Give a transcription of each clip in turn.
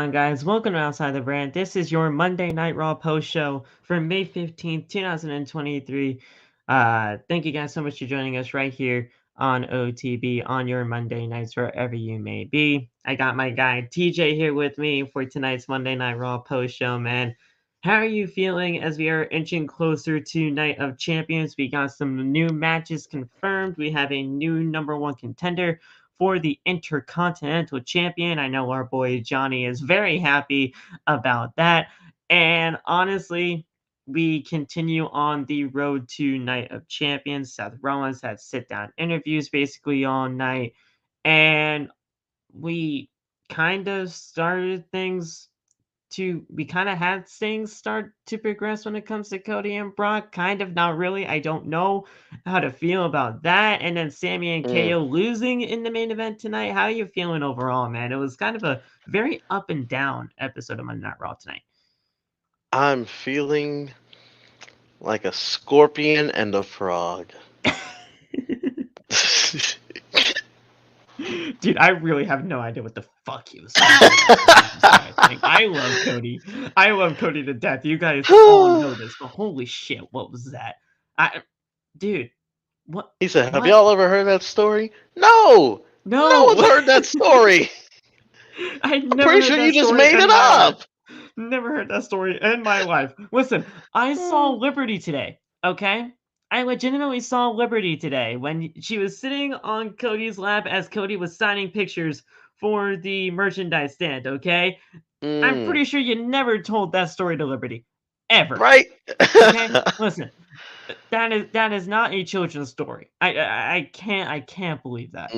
on, guys? Welcome to Outside the Brand. This is your Monday Night Raw post show for May 15th, 2023. Thank you guys so much for joining us right here on OTB on your Monday nights, wherever you may be. I got my guy TJ here with me for tonight's Monday Night Raw post show, man. How are you feeling as we are inching closer to Night of Champions? We got some new matches confirmed. We have a new #1 contender for the Intercontinental Champion. I know our boy Johnny is very happy about that. And honestly, we continue on the road to Night of Champions. Seth Rollins had sit-down interviews basically all night. And we kind of had things start to progress when it comes to Cody and Brock. Kind of, not really. I don't know how to feel about that. And then Sami and KO losing in the main event tonight. How are you feeling overall, man? It was kind of a very up and down episode of Monday Night Raw tonight. I'm feeling like a scorpion and a frog. Dude, I really have no idea what the fuck he was saying. I love Cody. I love Cody to death. You guys all know this, but holy shit, what was that? Dude, what? He said, "Have what? y'all ever heard that story?" No! No one's heard that story! I'm pretty sure you just made it up! Never heard that story in my life. Listen, I saw Liberty today, okay? I legitimately saw Liberty today when she was sitting on Cody's lap as Cody was signing pictures for the merchandise stand, okay? I'm pretty sure you never told that story to Liberty. Ever. Right? Okay? Listen, that is not a children's story. I can't believe that.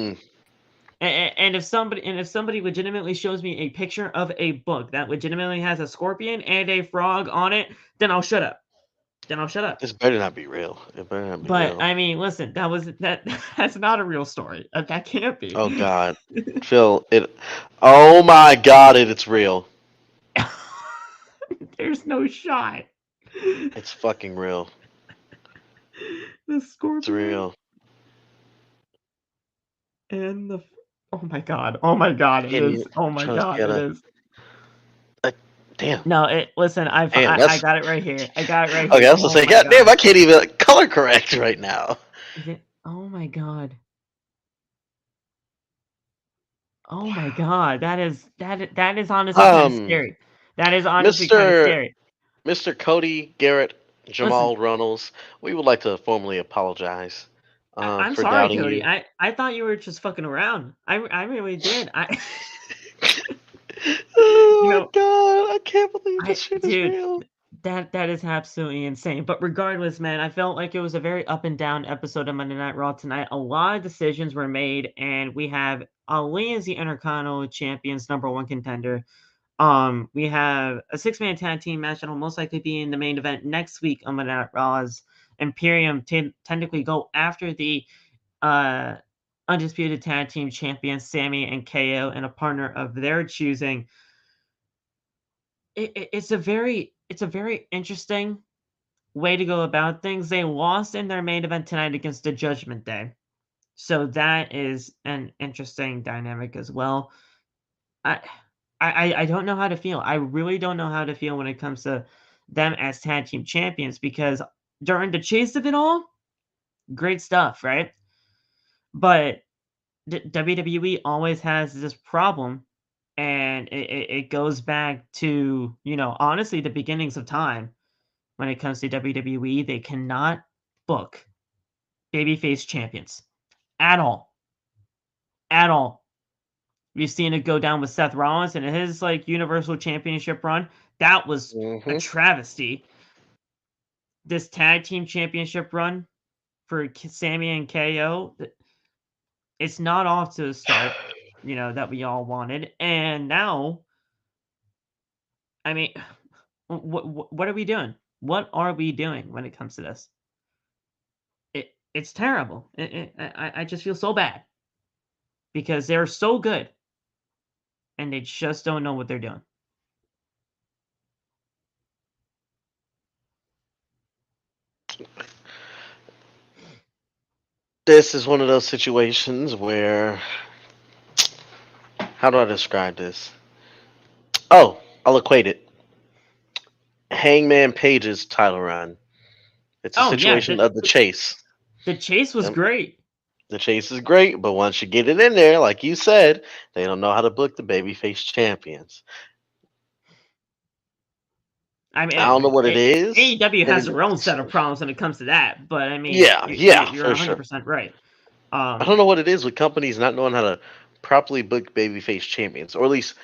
And if somebody legitimately shows me a picture of a book that legitimately has a scorpion and a frog on it, then I'll shut up. This better not be real. It better not be real. But I mean, listen, that's not a real story. That can't be. Oh God, Phil, oh my God, it's real. There's no shot. It's fucking real. The scorpion. It's real. And the oh my God, it is. Oh my God, it is. Damn. No, listen, I got it right here. I got it right here. Okay, I was gonna say, God damn, I can't even color correct right now. Oh my God. Oh my God, that is honestly kind of scary. That is honestly kind of scary. Mr. Cody Garrett Jamal Runnels, we would like to formally apologize. I'm for sorry, doubting Cody. you. I thought you were just fucking around. I really did. Oh my God, I can't believe this shit is real. That is absolutely insane. But regardless, man, I felt like it was a very up and down episode of Monday Night Raw tonight. A lot of decisions were made, and we have Ali as the Intercontinental Champions #1 contender. We have a 6-man tag team match that will most likely be in the main event next week on Monday Night Raw as Imperium technically go after the undisputed tag team champions Sami and KO and a partner of their choosing. It's a very interesting way to go about things. They lost in their main event tonight against the Judgment Day, so that is an interesting dynamic as well. I don't know how to feel. I really don't know how to feel when it comes to them as tag team champions, because during the chase of it all, great stuff, right? But WWE always has this problem, and it goes back to, honestly, the beginnings of time. When it comes to WWE, they cannot book babyface champions at all. At all. We've seen it go down with Seth Rollins and his Universal Championship run. That was a travesty. This tag team championship run for Sami and KO, it's not off to the start, that we all wanted. And now, I mean, what are we doing? What are we doing when it comes to this? It's terrible. I just feel so bad because they're so good and they just don't know what they're doing. This is one of those situations where, how do I describe this? Oh, I'll equate it. Hangman Page's title run. It's a Oh yeah, situation of the chase. the chase was Yep. great. The chase is great, but once you get it in there, like you said, they don't know how to book the babyface champions. I I don't know mean, what it is. AEW Then has their own set of problems when it comes to that, but I mean, yeah, yeah, you're for sure. 100% right. I don't know what it is with companies not knowing how to properly book babyface champions, or at least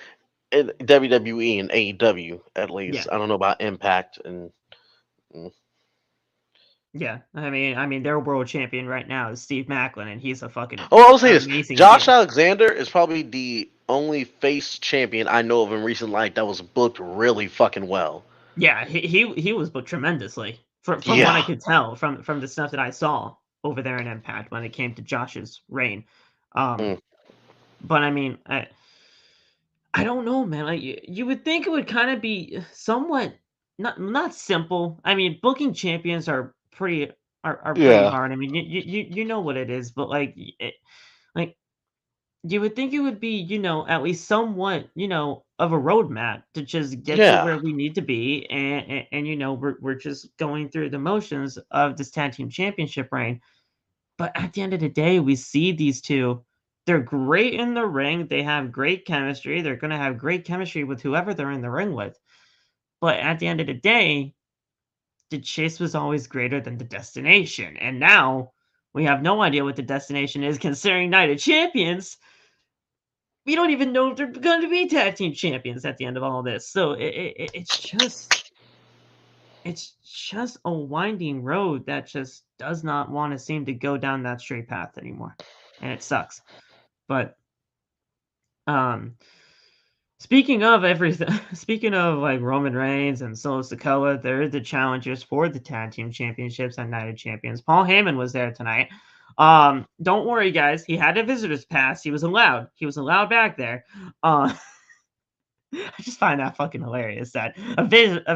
in WWE and AEW. At least Yeah, I don't know about Impact and. Mm. yeah. I mean, their world champion right now is Steve Macklin, and he's a fucking Oh, I'll say this: amazing Josh heel. Alexander is probably the only face champion I know of in recent life that was booked really fucking well. Yeah, he was booked tremendously from what I Yeah. could tell from the stuff that I saw over there in Impact when it came to Josh's reign. Mm. But I mean, I don't know, man. Like you would think it would kind of be somewhat not simple. I mean, booking champions are pretty Yeah. hard. I mean, you know what it is, but like you would think it would be, at least somewhat, of a roadmap to just get to Yeah. where we need to be, and we're just going through the motions of this tag team championship reign. But at the end of the day, we see these two. They're great in the ring. They have great chemistry. They're going to have great chemistry with whoever they're in the ring with. But at the end of the day, the chase was always greater than the destination. And now we have no idea what the destination is considering Night of Champions. We don't even know if they're going to be tag team champions at the end of all this. So it's just a winding road that just does not want to seem to go down that straight path anymore, and it sucks. But um, speaking of everything, speaking of like Roman Reigns and Solo Sikoa, they're the challengers for the tag team championships and Night of Champions. Paul Heyman was there tonight. Don't worry, guys. He had a visitor's pass. He was allowed. He was allowed back there. Uh, I just find that fucking hilarious that a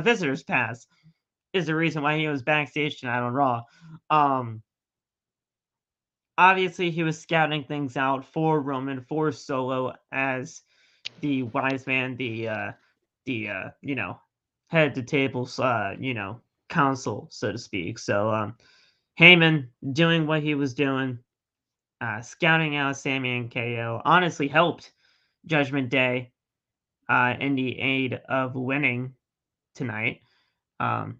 visitor's pass is the reason why he was backstage tonight on Raw. Um, Obviously, he was scouting things out for Roman, for Solo as the wise man, the head to tables, counsel, so to speak. So Heyman doing what he was doing, scouting out Sammy and KO, honestly helped Judgment Day in the aid of winning tonight. Um,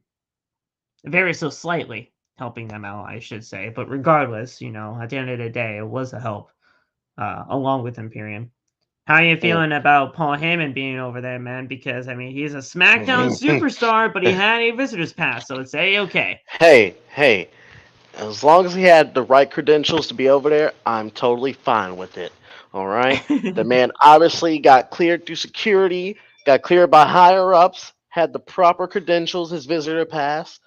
Very so slightly helping them out, I should say. But regardless, at the end of the day, it was a help, along with Imperium. How are you Mm. feeling about Paul Heyman being over there, man? Because I mean, he's a SmackDown superstar, but he had a visitors pass, so it's okay. Hey, hey. As long as he had the right credentials to be over there, I'm totally fine with it. All right. The man obviously got cleared through security, got cleared by higher ups, had the proper credentials, his visitor pass.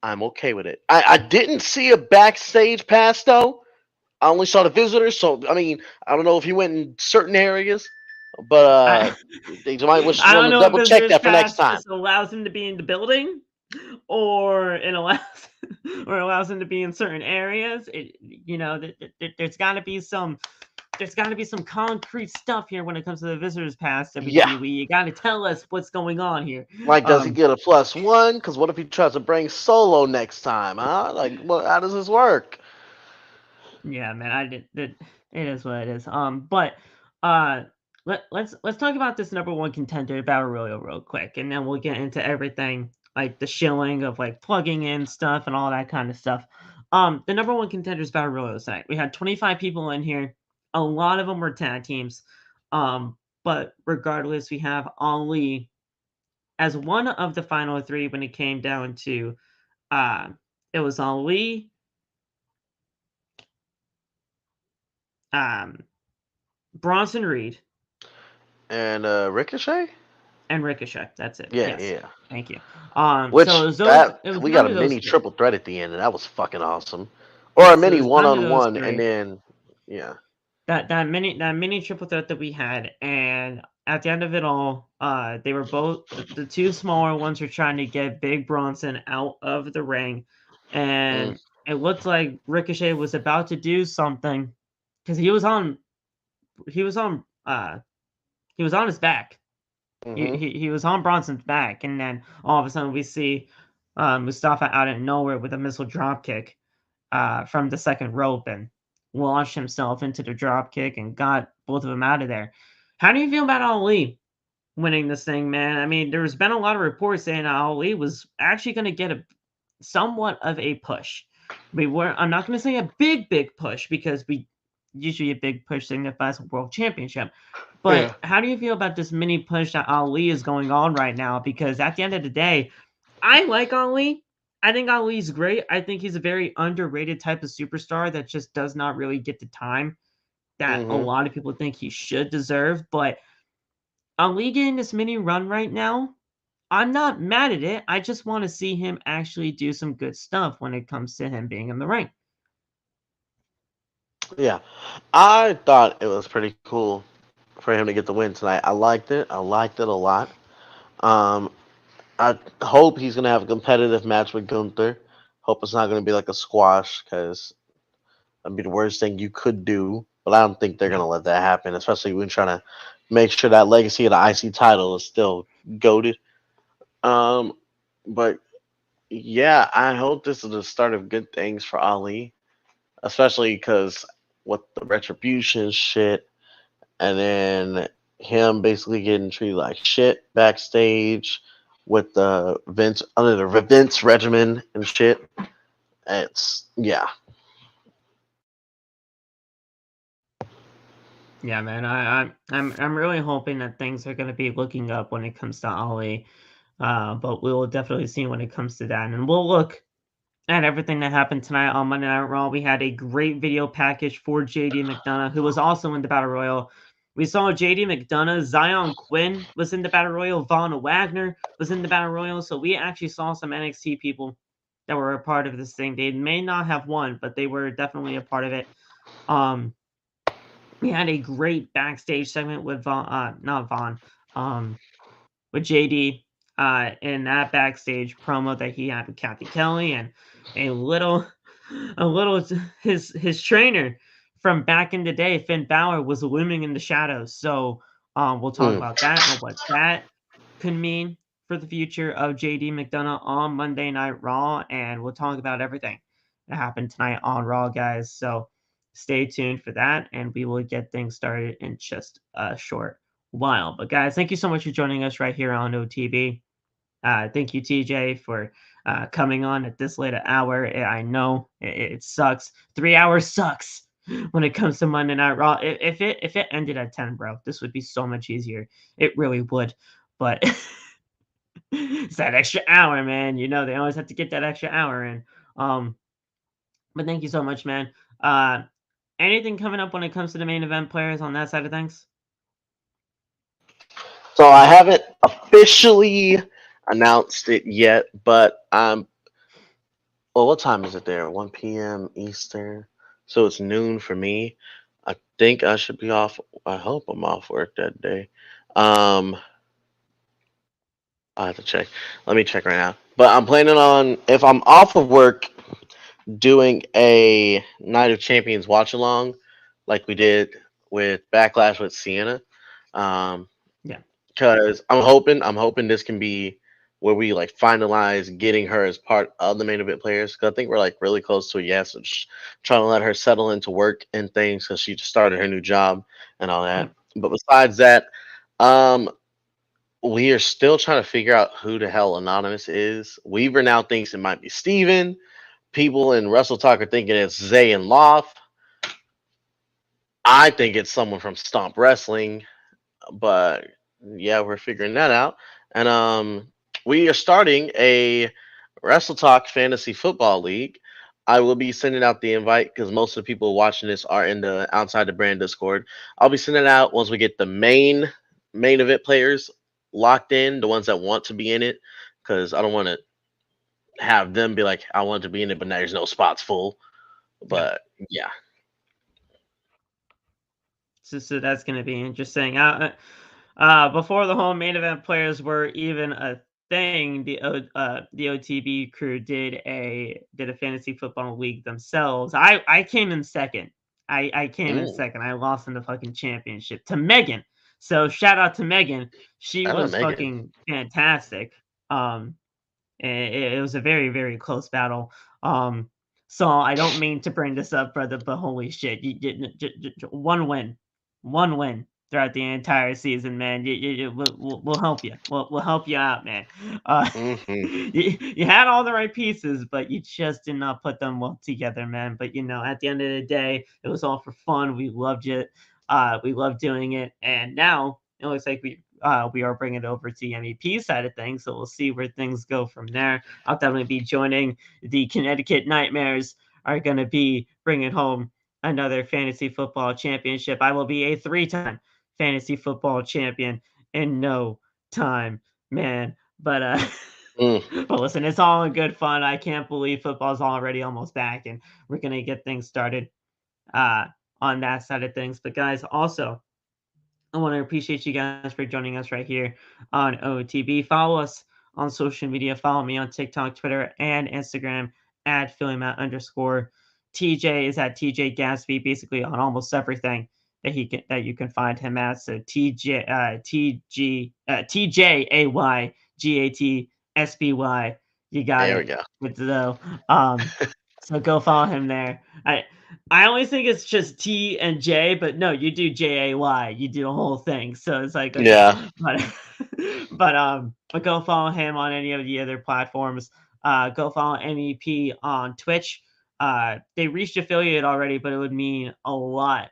I'm okay with it. I didn't see a backstage pass though. I only saw the visitors, so I mean, I don't know if he went in certain areas, but I they might I want don't to know if double check visitors that for next pass time. just allows him to be in the building, or it allows or allows him to be in certain areas. There's got to be some concrete stuff here when it comes to the visitors pass. Yeah. WWE, you got to tell us what's going on here. Like, does he Um, get a +1? Because what if he tries to bring Solo next time, huh? Like, what? How does this work? Yeah, man, I did. It is what it is. But uh, let's talk about this number one contender battle royal real quick, and then we'll get into everything like the shilling of like plugging in stuff and all that kind of stuff. The number one contenders battle royal tonight. We had 25 people in here. A lot of them were tag teams. But regardless, we have Ali as one of the final three when it came down to uh, it was Ali, um, Bronson Reed, And Ricochet? and Ricochet, that's it, Yeah, yes. yeah. Thank you. So Which it was we got down a to those mini 3. triple threat at the end, and that was fucking awesome. Or a Yes, it mini was one down to on those one, and 3. then yeah. That mini triple threat that we had, and at the end of it all, they were both the 2 smaller ones were trying to get Big Bronson out of the ring, Mm. and it looked like Ricochet was about to do something because he was on he was on his back. Mm-hmm. He was on Bronson's back, and then all of a sudden we see Mustafa out of nowhere with a missile drop kick from the second rope and launched himself into the drop kick and got both of them out of there. How do you feel about Ali winning this thing, man? I mean, there's been a lot of reports saying Ali was actually going to get a somewhat of a push. I'm not going to say a big push because we usually a big push signifies a world championship. But Yeah. how do you feel about this mini push that Ali is going on right now? Because at the end of the day, I like Ali. I think Ali's great. I think he's a very underrated type of superstar that just does not really get the time that a Mm-hmm. lot of people think he should deserve. But Ali getting this mini run right now, I'm not mad at it. I just want to see him actually do some good stuff when it comes to him being in the ring. Yeah. I thought it was pretty cool for him to get the win tonight. I liked it. I liked it a lot. Um, I hope he's gonna have a competitive match with Gunther. Hope it's not gonna be like a squash because that'd be the worst thing you could do. But I don't think they're Yeah. gonna let that happen, especially when trying to make sure that legacy of the IC title is still goaded. Um, but yeah, I hope this is the start of good things for Ali, especially because with the retribution shit, and then him basically getting treated like shit backstage with the Vince under the Vince regimen and shit. It's yeah, Yeah, man. I'm really hoping that things are gonna be looking up when it comes to Ali. But we will definitely see when it comes to that. And we'll look at everything that happened tonight on Monday Night Raw. We had a great video package for JD McDonough, who was also in the Battle Royal. We saw JD McDonough, Zion Quinn was in the Battle Royal, Von Wagner was in the Battle Royal. So we actually saw some NXT people that were a part of this thing. They may not have won, but they were definitely a part of it. Um, we had a great backstage segment with not Vaughn, um, with JD in that backstage promo that he had with Kathy Kelly and a little a little his trainer from back in the day, Finn Balor, was looming in the shadows. So we'll talk mm. about that and what that could mean for the future of JD McDonough on Monday Night Raw, and we'll talk about everything that happened tonight on Raw, guys. So stay tuned for that, and we will get things started in just a short while. But guys, thank you so much for joining us right here on OTV. Thank you, TJ, for coming on at this late an hour. I know it sucks. 3 hours sucks when it comes to Monday Night Raw. If it ended at 10, bro, this would be so much easier. It really would. But it's that extra hour, man. You know they always have to get that extra hour in. Um, but thank you so much, man. Uh, anything coming up when it comes to the main event players on that side of things? So I haven't officially announced it yet, but well, what time is it there? 1 p.m. Eastern. So it's noon for me. I think I should be off. I hope I'm off work that day. Um, I have to check. Let me check right now. But I'm planning on, if I'm off of work, doing a Night of Champions watch along, like we did with Backlash with Sienna. Um, Yeah, because I'm hoping this can be where we like finalize getting her as part of the main event players. Because I think we're like really close to a yes. So just trying to let her settle into work and things because she just started her new job and all that. yeah, But besides that, um, we are still trying to figure out who the hell Anonymous is. Weaver now thinks it might be Steven. People in Wrestle Talk are thinking it's Zay and Loth. I think it's someone from Stomp Wrestling, but yeah, we're figuring that out. And we are starting a Wrestle Talk Fantasy Football League. I will be sending out the invite because most of the people watching this are in the outside the brand Discord. I'll be sending it out once we get the main event players locked in, the ones that want to be in it, because I don't want to have them be like, I want to be in it, but now there's no spots full. yeah. But yeah, So that's going to be interesting. Before the whole main event players were even a thing, the OTB crew did a fantasy football league themselves. I came in second. I came in mm, second. I lost in the fucking championship to Megan. So shout out to Megan. She I know was Megan. fucking fantastic. It was a very, very close battle. Um, so I don't mean to bring this up, brother, but holy shit, you did one win throughout the entire season, man. We'll help you. We'll help you out, man. Hmm. You had all the right pieces, but you just did not put them well together, man. But at the end of the day, it was all for fun. We loved it. We loved doing it, and now it looks like we are bringing it over to the MEP side of things, so we'll see where things go from there. I'll definitely be joining the Connecticut Nightmares. Are going to be bringing home another fantasy football championship. I will be a three-time fantasy football champion in no time, man. But Mm. but listen, it's all in good fun. I can't believe football's already almost back, and we're gonna get things started uh, on that side of things. But guys, also I want to appreciate you guys for joining us right here on OTB. Follow us on social media. Follow me on TikTok, Twitter, and Instagram at PhillyMatt underscore. TJ is at TJ Gatsby, basically on almost everything that you can find him at. So TJAYGATSBY. You got There we it. go. Um, so go follow him there. I always think it's just T and J, but no, you do JAY. You do the whole thing. So it's like, okay. Yeah. But but go follow him on any of the other platforms. Go follow MEP on Twitch. They reached affiliate already, but it would mean a lot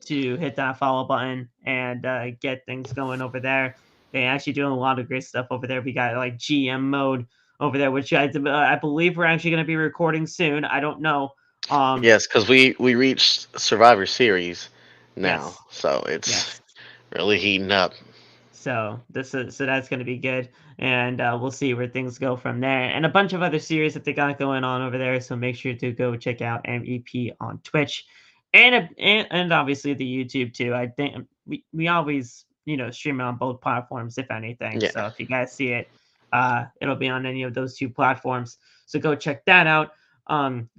to hit that follow button and get things going over there. They actually doing a lot of great stuff over there. We got like GM mode over there, which I believe we're actually going to be recording soon. I don't know. Yes, because we reached Survivor Series now, Yes, so it's yes. really heating up. So that's going to be good, and we'll see where things go from there, and a bunch of other series that they got going on over there. So make sure to go check out MEP on Twitch, and obviously the YouTube too. I think we always stream it on both platforms, if anything. Yeah. So if you guys see it, it'll be on any of those two platforms. So go check that out.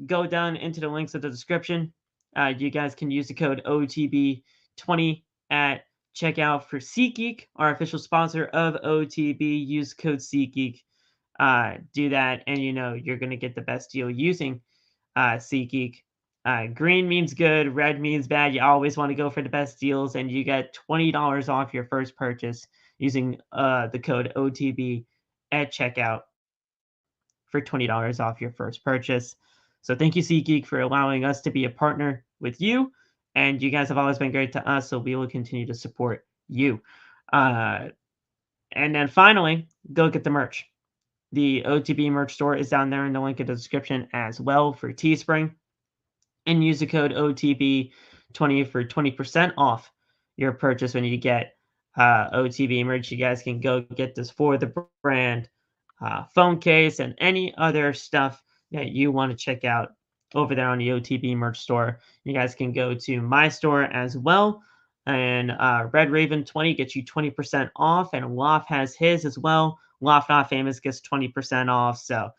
Go down into the links of the description. You guys can use the code OTB20 at checkout for SeatGeek, our official sponsor of OTB. Use code SeatGeek. Do that, and you're going to get the best deal using SeatGeek. Green means good, red means bad. You always want to go for the best deals, and you get $20 off your first purchase using the code OTB at checkout for $20 off your first purchase. So thank you, SeatGeek, for allowing us to be a partner with you. And you guys have always been great to us, so we will continue to support you. Uh, and then finally, go get the merch. The OTB merch store is down there in the link in the description as well for Teespring. And use the code OTB20 for 20% off your purchase when you get OTB merch. You guys can go get this for the brand, phone case, and any other stuff that you want to check out over there on the OTB merch store. You guys can go to my store as well. And Red Raven 20 gets you 20% off, and Loft has his as well. Loft Not Famous gets 20% off. So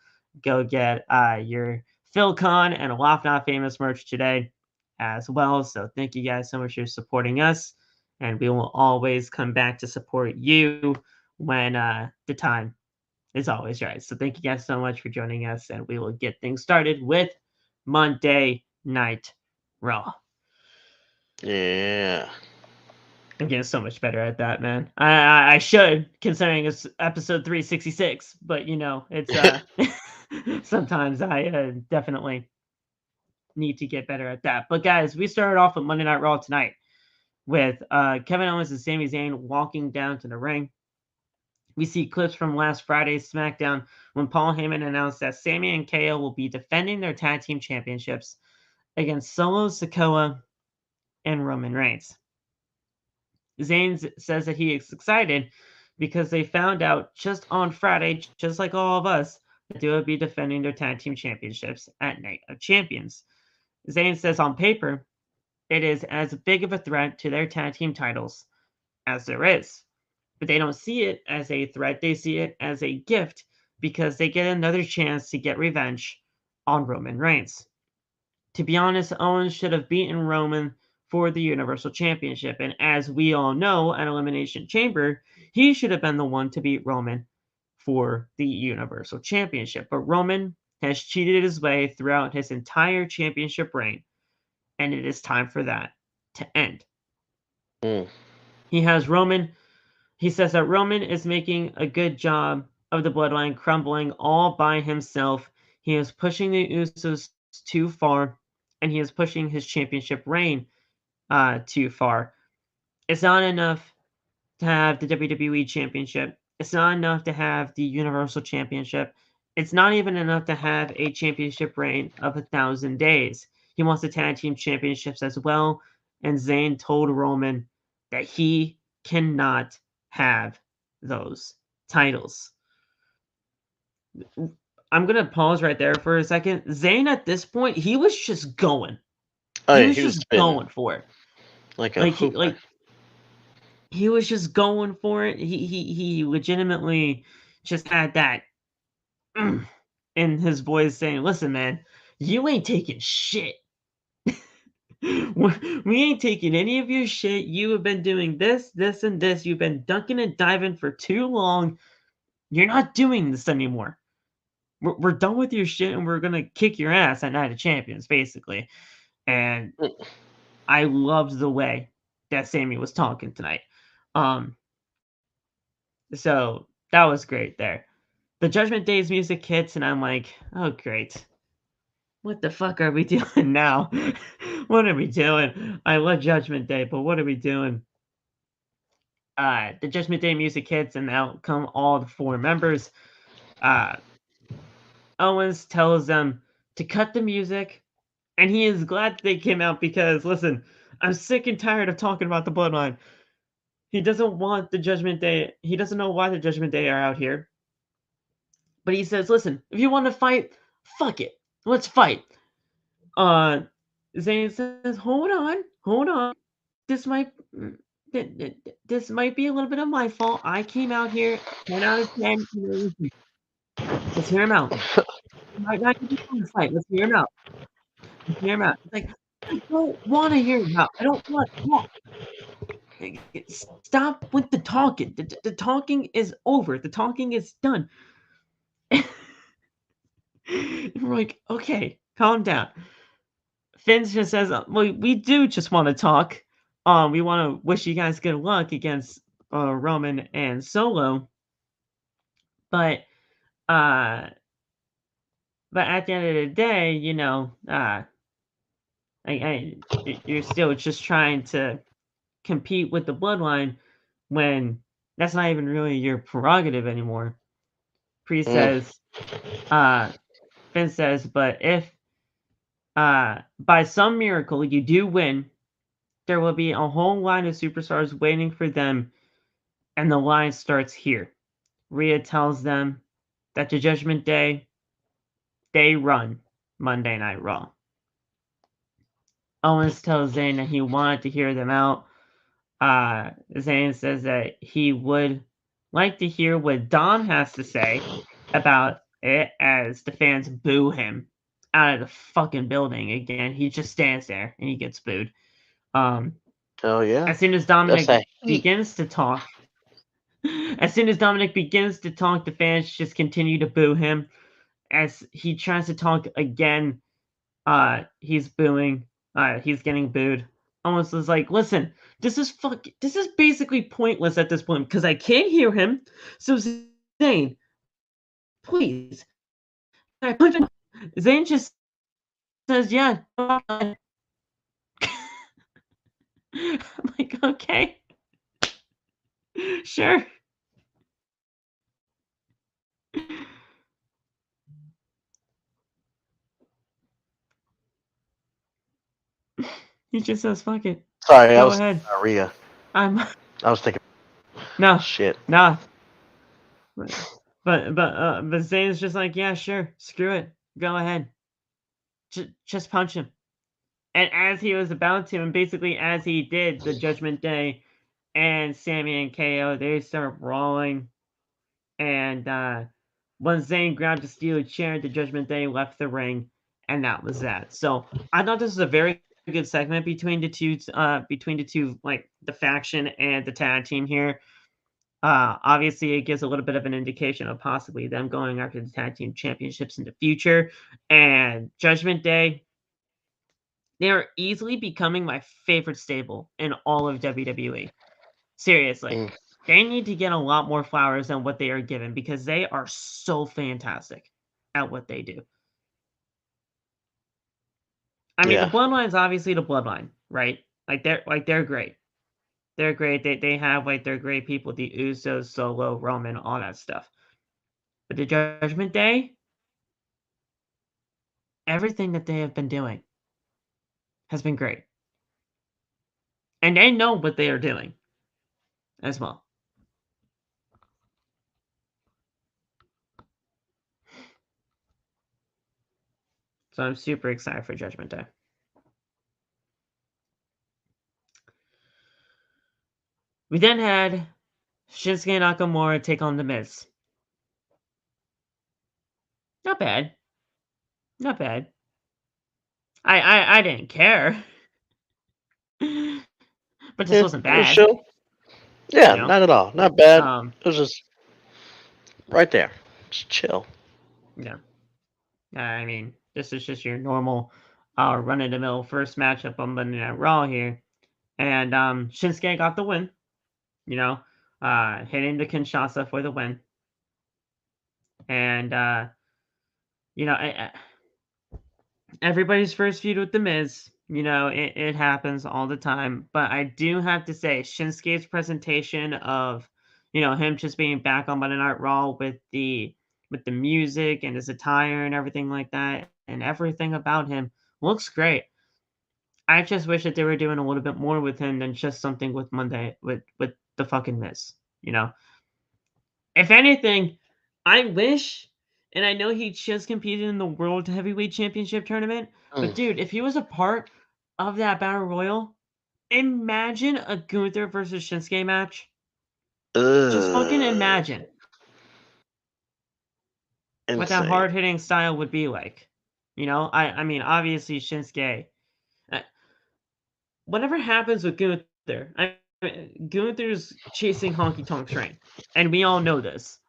go get your PhilCon and Loft Not Famous merch today as well. So thank you guys so much for supporting us. And we will always come back to support you when the time is always right. So thank you guys so much for joining us, and we will get things started with Monday Night Raw. Yeah. I'm getting so much better at that, man. I should, considering it's episode 366, but it's sometimes I definitely need to get better at that. But guys, we started off with Monday Night Raw tonight with Kevin Owens and Sami Zayn walking down to the ring. We see clips from last Friday's SmackDown when Paul Heyman announced that Sami and KO will be defending their tag team championships against Solo Sikoa and Roman Reigns. Zayn says that he is excited because they found out just on Friday, just like all of us, that they would be defending their tag team championships at Night of Champions. Zayn says on paper, it is as big of a threat to their tag team titles as there is. But they don't see it as a threat, they see it as a gift because they get another chance to get revenge on Roman Reigns. To be honest, Owens should have beaten Roman for the Universal Championship. And as we all know, at Elimination Chamber, he should have been the one to beat Roman for the Universal Championship. But Roman has cheated his way throughout his entire championship reign, and it is time for that to end. Mm. He says that Roman is making a good job of the bloodline crumbling all by himself. He is pushing the Usos too far, and he is pushing his championship reign too far. It's not enough to have the WWE Championship. It's not enough to have the Universal Championship. It's not even enough to have a championship reign of 1,000 days. He wants the tag team championships as well, and Zayn told Roman that he cannot have those titles. I'm gonna pause right there for a second. Zayn at this point, he was just going. He was just going for it. He was just going for it. He legitimately just had that in his voice saying, "Listen, man, you ain't taking shit. We ain't taking any of your shit. You have been doing this, this, and this. You've been ducking and diving for too long. You're not doing this anymore. We're done with your shit, and we're gonna kick your ass at Night of Champions, basically." And I loved the way that Sammy was talking tonight. So that was great there. The Judgment Day's music hits, and I'm like, oh, great. What the fuck are we doing now? What are we doing? I love Judgment Day, but what are we doing? The Judgment Day music hits, and out come all the 4 members. Owens tells them to cut the music, and he is glad they came out because, listen, I'm sick and tired of talking about the Bloodline. He doesn't want the Judgment Day. He doesn't know why the Judgment Day are out here. But he says, listen, if you want to fight, fuck it. Let's fight. Zayn says, hold on. This might be a little bit of my fault. I came out here 10 out of 10. Let's hear him out. Might not be fun to fight. Let's hear him out. It's like, I don't want to hear him out. I don't want to talk. Stop with the talking. The talking is over. The talking is done. We're like, okay, calm down. Finn just says, we do just want to talk. We want to wish you guys good luck against Roman and Solo. But at the end of the day, you know, you're still just trying to compete with the Bloodline when that's not even really your prerogative anymore. Finn says, but if by some miracle you do win, there will be a whole line of superstars waiting for them, and the line starts here. Rhea tells them that the Judgment Day, they run Monday Night Raw. Owens tells Zayn that he wanted to hear them out. Zayn says that he would like to hear what Dom has to say about it as the fans boo him out of the fucking building again. He just stands there and he gets booed. Oh yeah. As soon as Dominic begins to talk, the fans just continue to boo him. As he tries to talk again, he's booing. He's getting booed. Almost was like, listen, this is basically pointless at this point because I can't hear him. So Zayn, please, can I punch him? Zayn just says, yeah. I'm like, okay, sure. He just says, fuck it. Sorry, Go ahead. Rhea. I was thinking. No. Shit. Nah. But Zayn's just like, yeah, sure, screw it, go ahead, just punch him. And as he was about to, and basically as he did, the Judgment Day and Sammy and KO, they start brawling. And when Zayn grabbed a steel chair, the Judgment Day left the ring, and that was that. So I thought this was a very good segment between the two, like the faction and the tag team here. Obviously, it gives a little bit of an indication of possibly them going after the tag team championships in the future. And Judgment Day, they are easily becoming my favorite stable in all of WWE. Seriously, Mm, they need to get a lot more flowers than what they are given because they are so fantastic at what they do. I mean, the yeah. Bloodline's obviously the Bloodline, right? They're great. They're great. They have like they're great people, the Usos, Solo, Roman, all that stuff. But the Judgment Day, everything that they have been doing has been great. And they know what they are doing as well. So I'm super excited for Judgment Day. We then had Shinsuke Nakamura take on The Miz. Not bad. Not bad. I didn't care. But this Yeah, wasn't it was bad, chill. you Yeah, know? not at all. Not bad. Um, It was just right there. Just chill. yeah. I mean, this is just your normal run-of-the-mill first matchup on Monday Night Raw here. And Shinsuke got the win, you know, hitting the Kinshasa for the win. And, everybody's first feud with The Miz, it happens all the time. But I do have to say, Shinsuke's presentation of, him just being back on Monday Night Raw with the music and his attire and everything like that, and everything about him looks great. I just wish that they were doing a little bit more with him than just something with Monday with the fucking Miz, you know? If anything, I wish, and I know he just competed in the World Heavyweight Championship tournament, but Mm. dude, if he was a part of that Battle Royal, imagine a Gunther versus Shinsuke match. Just fucking Ugh. imagine what that Insane. hard-hitting style would be like. I mean, obviously Shinsuke. uh, Whatever happens with Gunther, Gunther's chasing Honky Tonk Train, and we all know this.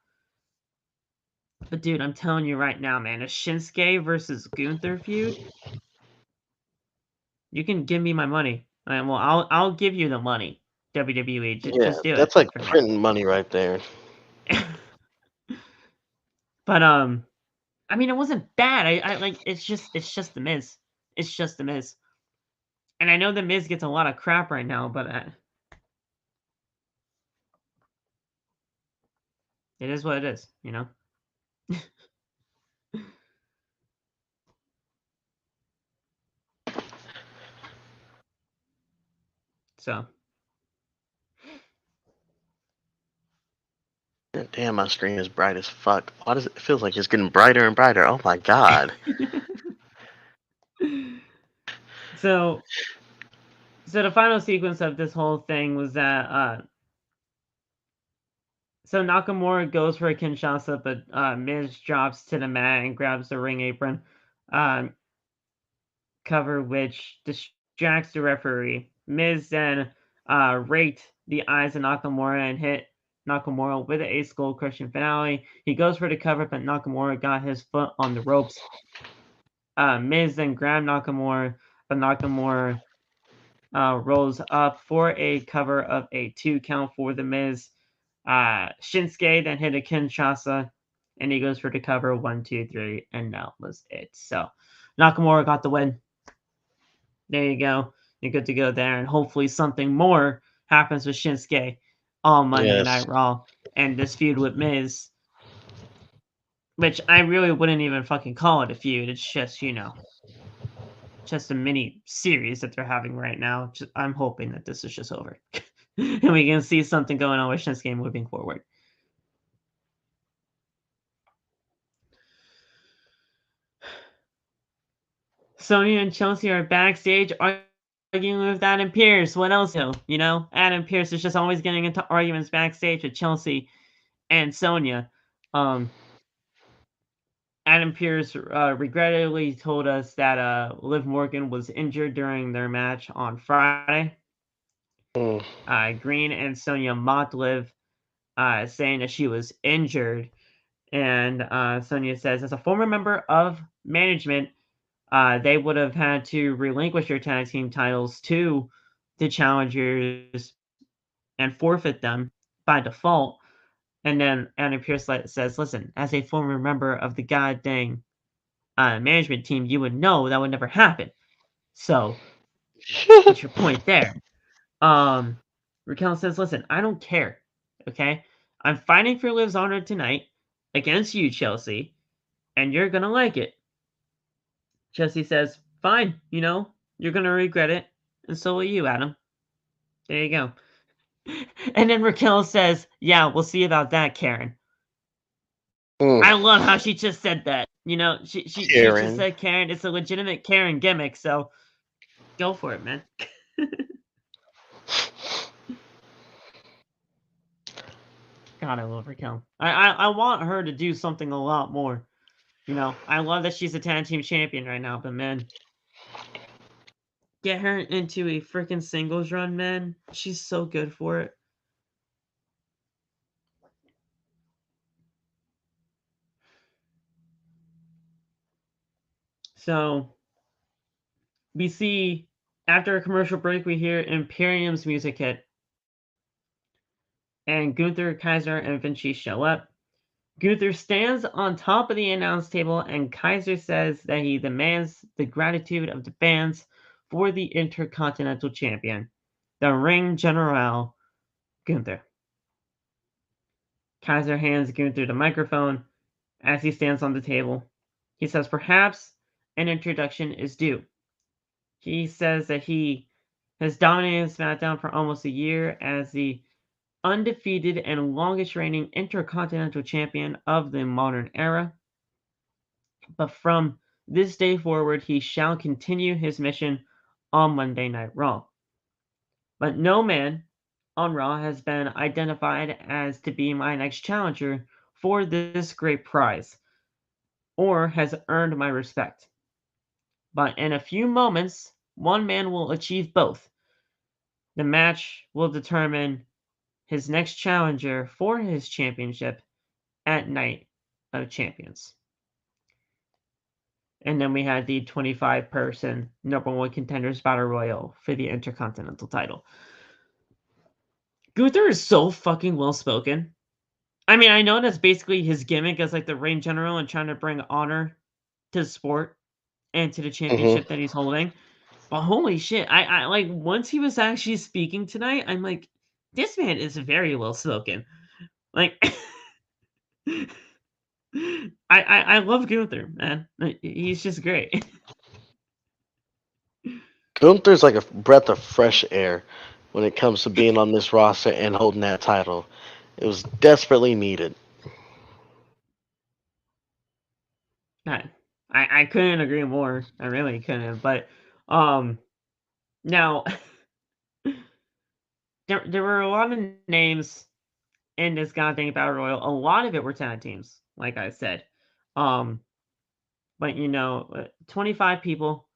But dude, I'm telling you right now, man, a Shinsuke versus Gunther feud, you can give me my money. Well, I'll give you the money. WWE, Yeah, just do it that's like for me. printing money right there. But I mean, it wasn't bad. I like it's just the Miz. It's just the Miz. And I know the Miz gets a lot of crap right now, but it is what it is. So Damn, my screen is bright as fuck. Why does it feel like it's getting brighter and brighter? Oh my god. so so the final sequence of this whole thing was that so Nakamura goes for a Kinshasa, but Miz drops to the mat and grabs the ring apron um, cover, which distracts the referee. Miz then raked the eyes of Nakamura and hit Nakamura with an ace skull crushing finale. He goes for the cover, but Nakamura got his foot on the ropes. Miz then grabbed Nakamura, but Nakamura rolls up for a cover of a 2 count for the Miz. Shinsuke then hit a Kinshasa, and he goes for the cover 1, 2, 3, and that was it. So Nakamura got the win. There you go. You're good to go there, and hopefully something more happens with Shinsuke on Monday Yes. Night Raw and this feud with Miz, which I really wouldn't even fucking call it a feud. It's just a mini series that they're having right now. I'm hoping that this is just over. And we can see something going on with Shinsuke moving forward. Sonya and Chelsea are backstage arguing with Adam Pearce. What else? Adam Pearce is just always getting into arguments backstage with Chelsea and Sonya. Adam Pearce regrettably told us that Liv Morgan was injured during their match on Friday. Green and Sonya mocked Liv, saying that she was injured. And Sonya says, as a former member of management, they would have had to relinquish their tag team titles to the challengers and forfeit them by default. And then Adam Pearce says, listen, as a former member of the goddamn management team, you would know that would never happen. So, what's your point there? Raquel says, listen, I don't care. Okay? I'm fighting for Liv's honor tonight against you, Chelsea, and you're gonna like it. Chelsea says, fine, you're gonna regret it, and so will you, Adam. There you go. And then Raquel says, yeah, we'll see about that, Karen. I love how she just said that. She just said Karen. It's a legitimate Karen gimmick, so go for it, man. God, I love Raquel. I want her to do something a lot more. I love that she's a tag team champion right now, but man, get her into a freaking singles run, man. She's so good for it. So, we see, after a commercial break, we hear Imperium's music hit. And Gunther, Kaiser, and Vinci show up. Gunther stands on top of the announce table, and Kaiser says that he demands the gratitude of the fans for the Intercontinental Champion, the Ring General, Gunther. Kaiser hands Gunther the microphone as he stands on the table. He says perhaps an introduction is due. He says that he has dominated SmackDown for almost a year as the undefeated and longest reigning Intercontinental Champion of the modern era. But from this day forward, he shall continue his mission on Monday Night Raw. But no man on Raw has been identified as to be my next challenger for this great prize, or has earned my respect. But in a few moments, one man will achieve both. The match will determine his next challenger for his championship at Night of Champions. And then we had the 25-person number one contenders battle royal for the Intercontinental title. Gunther is so fucking well spoken. I mean, I know that's basically his gimmick as like the Reign General and trying to bring honor to the sport and to the championship that he's holding. But holy shit, I like once he was actually speaking tonight, I'm like, this man is very well spoken. Like I love Gunther, man. He's just great. Gunther's like a breath of fresh air when it comes to being on this roster and holding that title. It was desperately needed. I couldn't agree more. I really couldn't. But now there were a lot of names in this goddamn battle royal. A lot of it were tag teams, like I said. But 25 people.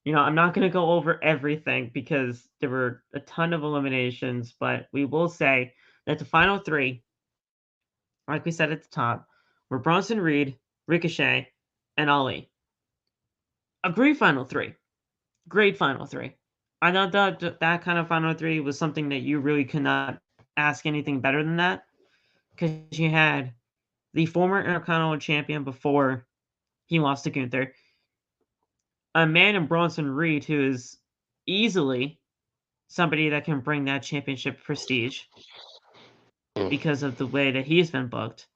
I'm not gonna go over everything because there were a ton of eliminations, but we will say that the final three, like we said at the top, were Bronson Reed, Ricochet, and Ali. A great final three. Great final three. I thought that kind of final three was something that you really could not ask anything better than that, because you had the former Intercontinental Champion before he lost to Gunther, a man in Bronson Reed who is easily somebody that can bring that championship prestige because of the way that he's been booked.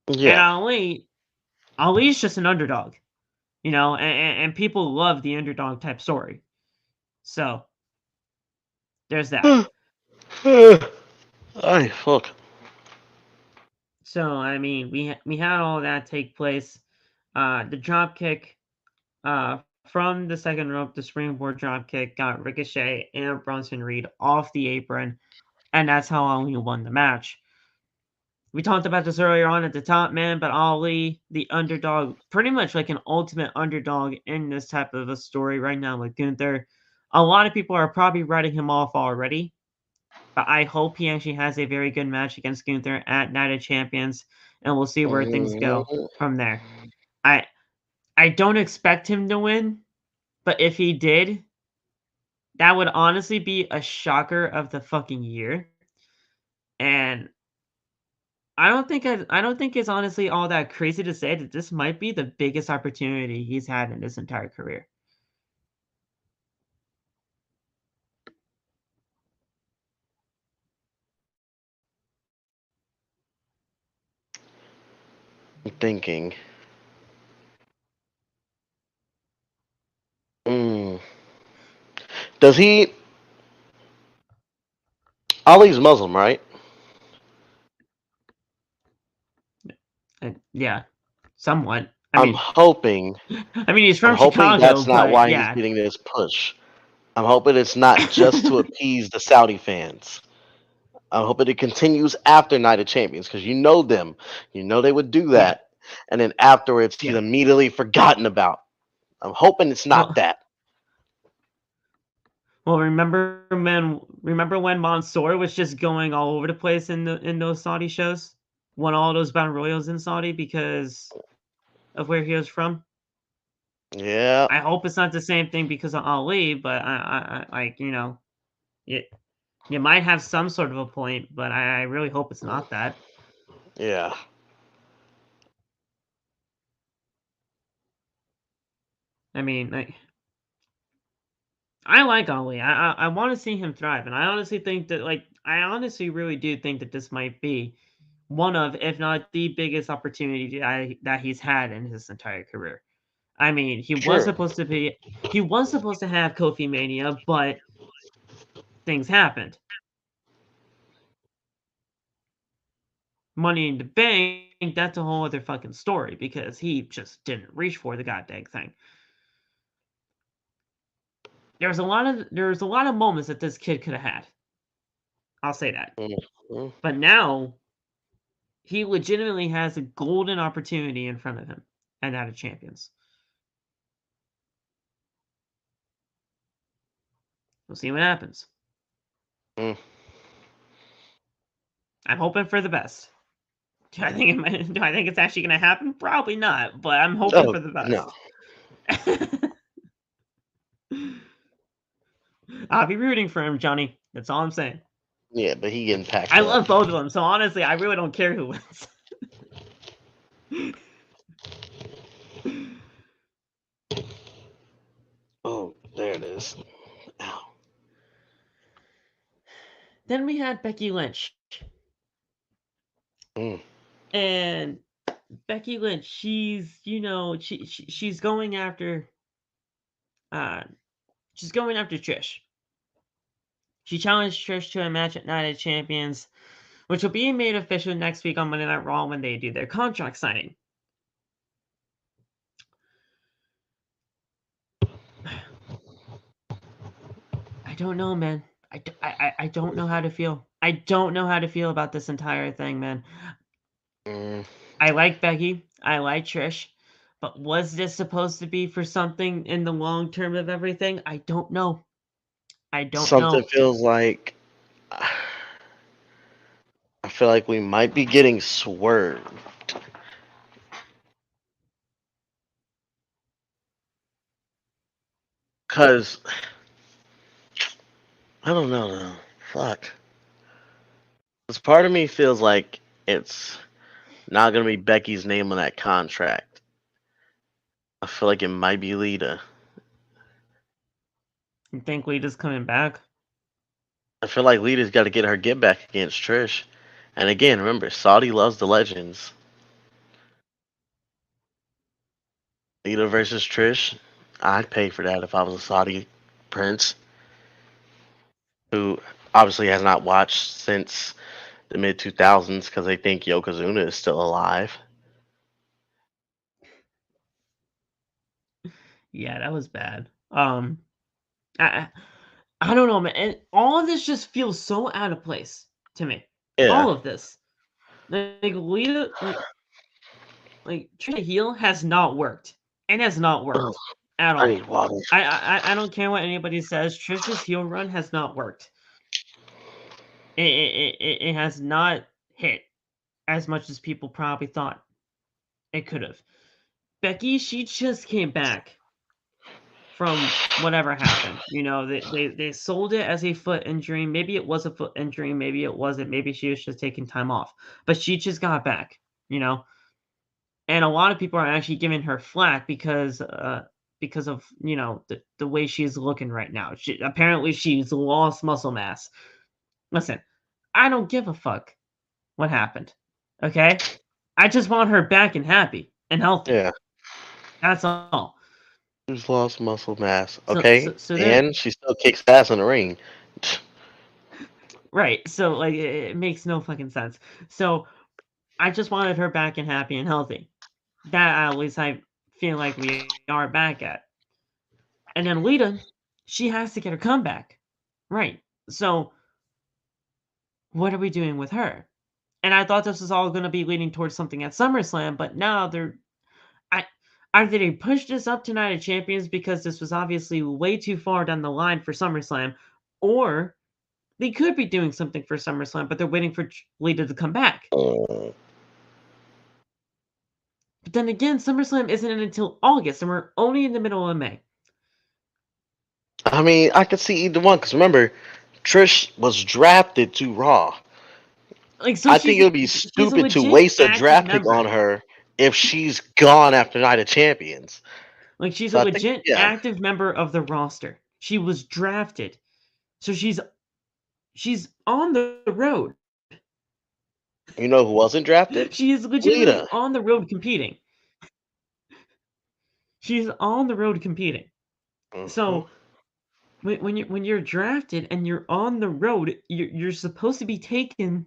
Yeah. And Ali's just an underdog, and people love the underdog type story. So there's that. Ay, fuck. So I mean, we had all that take place. The drop kick from the second rope, the springboard drop kick got Ricochet and Bronson Reed off the apron, and that's how Ali won the match. We talked about this earlier on at the top, man, but Ali, the underdog, pretty much like an ultimate underdog in this type of a story right now with Gunther. A lot of people are probably writing him off already, but I hope he actually has a very good match against Gunther at Night of Champions, and we'll see where things go Mhm. from there. I I don't expect him to win, but if he did, that would honestly be a shocker of the fucking year. And I don't think it's honestly all that crazy to say that this might be the biggest opportunity he's had in his entire career. I'm thinking. Mm. Does he? Ali's Muslim, right? And yeah, somewhat. I'm hoping. I mean, he's I'm from hoping Chicago, that's not but why he's yeah, getting this push. I'm hoping it's not just to appease the Saudi fans. I'm hoping it continues after Night of Champions because you know them. You know they would do yeah, that, and then afterwards he's yeah. immediately forgotten about. I'm hoping it's not Well, that. well, remember when Mansoor was just going all over the place in those Saudi shows, won all those battle royals in Saudi because of where he was from. Yeah, I hope it's not the same thing because of Ali, but like you you might have some sort of a point, but I really hope it's not that. yeah. I mean, I like Ali. I want to see him thrive, and I honestly think that I honestly really do think that this might be one of, if not the biggest opportunity that he's had in his entire career. I mean, Sure. he was supposed to have Kofi Mania, but things happened. Money in the Bank, that's a whole other fucking story because he just didn't reach for the goddamn thing. There's a lot of moments that this kid could have had. I'll say that. Mhm. But now he legitimately has a golden opportunity in front of him at Night of Champions. We'll see what happens. Mm. I'm hoping for the best. Do I think it's actually going to happen? Probably not, but I'm hoping Oh for the no. best. I'll be rooting for him, Johnny. That's all I'm saying. Yeah, but he getting I packed up. love both of them, so honestly, I really don't care who wins. Oh, there it is. Ow. Then we had Becky Lynch. Mm. And Becky Lynch, she's going after uh she's going after Trish. She challenged Trish to a match at Night of Champions, which will be made official next week on Monday Night Raw when they do their contract signing. I don't know, man. I don't know how to feel. I don't know how to feel about this entire thing, man. Mm. I like Becky. I like Trish. But was this supposed to be for something in the long term of everything? I don't know. I don't Something know. feels like I feel like we might be getting swerved. Cause I don't know though. Fuck. Cause part of me feels like it's not gonna be Becky's name on that contract. I feel like it might be Lita. You think Lita's coming back? I feel like Lita's got to get her get back against Trish. And again, remember, Saudi loves the legends. Lita versus Trish. I'd pay for that if I was a Saudi prince who obviously has not watched since the mid 2000s because they think Yokozuna is still alive. Yeah, that was bad. I I don't know, man. And all of this just feels so out of place to me. Yeah. All of this. Like Lita, like Trisha heel has not worked. It has not Ugh, worked at I all. need water. I don't care what anybody says. Trisha's heel run has not worked. It has not hit as much as people probably thought it could have. Becky, she just came back from whatever happened. You know, they sold it as a foot injury. Maybe it was a foot injury. Maybe it wasn't. Maybe she was just taking time off. But she just got back. You know, and a lot of people are actually giving her flack because of the way she's looking right now. Apparently she's lost muscle mass. Listen, I don't give a fuck what happened. Okay, I just want her back and happy and healthy. Yeah, That's all. she's lost muscle mass. So Okay, so so there. and she still kicks ass in the ring. Right. So like it makes no fucking sense. So I just wanted her back and happy and healthy. That at least I feel like we are back at. And then Lita, she has to get her comeback. Right. So what are we doing with her? And I thought this was all going to be leading towards something at SummerSlam, but now I either they pushed this up to Night of Champions because this was obviously way too far down the line for SummerSlam, or they could be doing something for SummerSlam, but they're waiting for Lita to come back. Mm. But then again, SummerSlam isn't until August, and we're only in the middle of May. I mean, I could see either one because remember, Trish was drafted to Raw. Like, so I think it would be she's a stupid to legit waste a active draft pick on member. her if she's gone after Night of Champions. Like, she's a So I think, legit yeah, active member of the roster. She was drafted, so she's on the road. you know who wasn't drafted? She is legitimately Lita. on the road competing. She's on the road competing. Hmm. So when you're drafted and you're on the road, you're supposed to be taken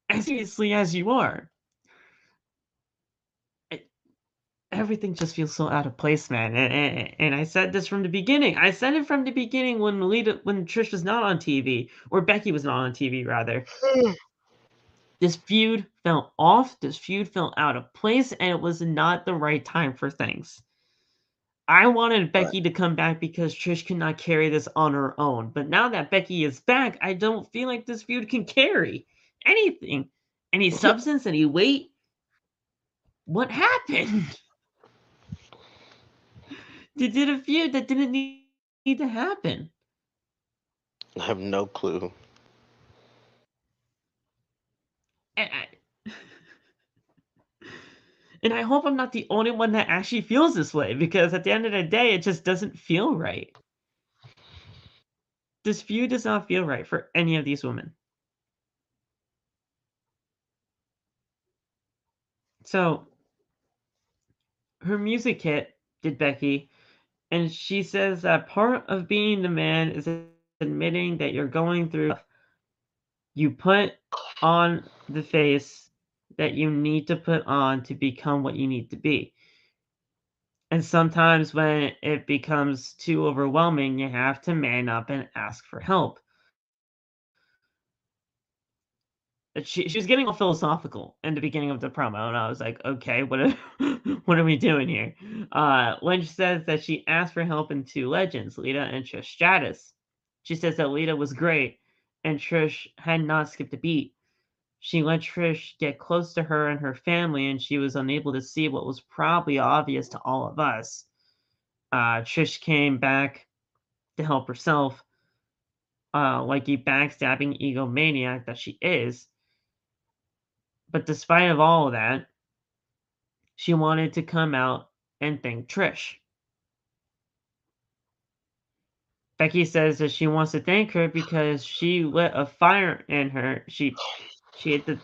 as seriously as you are. It- Everything just feels so out of place, man. And I said this from the beginning. I said it from the beginning when Trish was not on TV, or Becky was not on TV rather. This feud fell off. This feud fell out of place, and it was not the right time for things. I wanted Right. Becky to come back because Trish cannot carry this on her own. But now that Becky is back, I don't feel like this feud can carry anything. Any substance, any weight. What happened? They did a feud that didn't need to happen. I have no clue. And and I hope I'm not the only one that actually feels this way because at the end of the day, it just doesn't feel right. This feud does not feel right for any of these women. So her music hit, did Becky, and she says that part of being the man is admitting that you're going through. You put on the face that you need to put on to become what you need to be. And sometimes when it becomes too overwhelming, you have to man up and ask for help. She was getting all philosophical in the beginning of the promo, and I was like, okay, what are, what are we doing here? When she says that she asked for help in two legends, Lita and Trish Stratus. She says that Lita was great, and Trish had not skipped a beat. She let Trish get close to her and her family, and she was unable to see what was probably obvious to all of us. Trish came back to help herself, like a backstabbing egomaniac that she is. But despite of all of that, she wanted to come out and thank Trish. Becky says that she wants to thank her because she lit a fire in her. She had the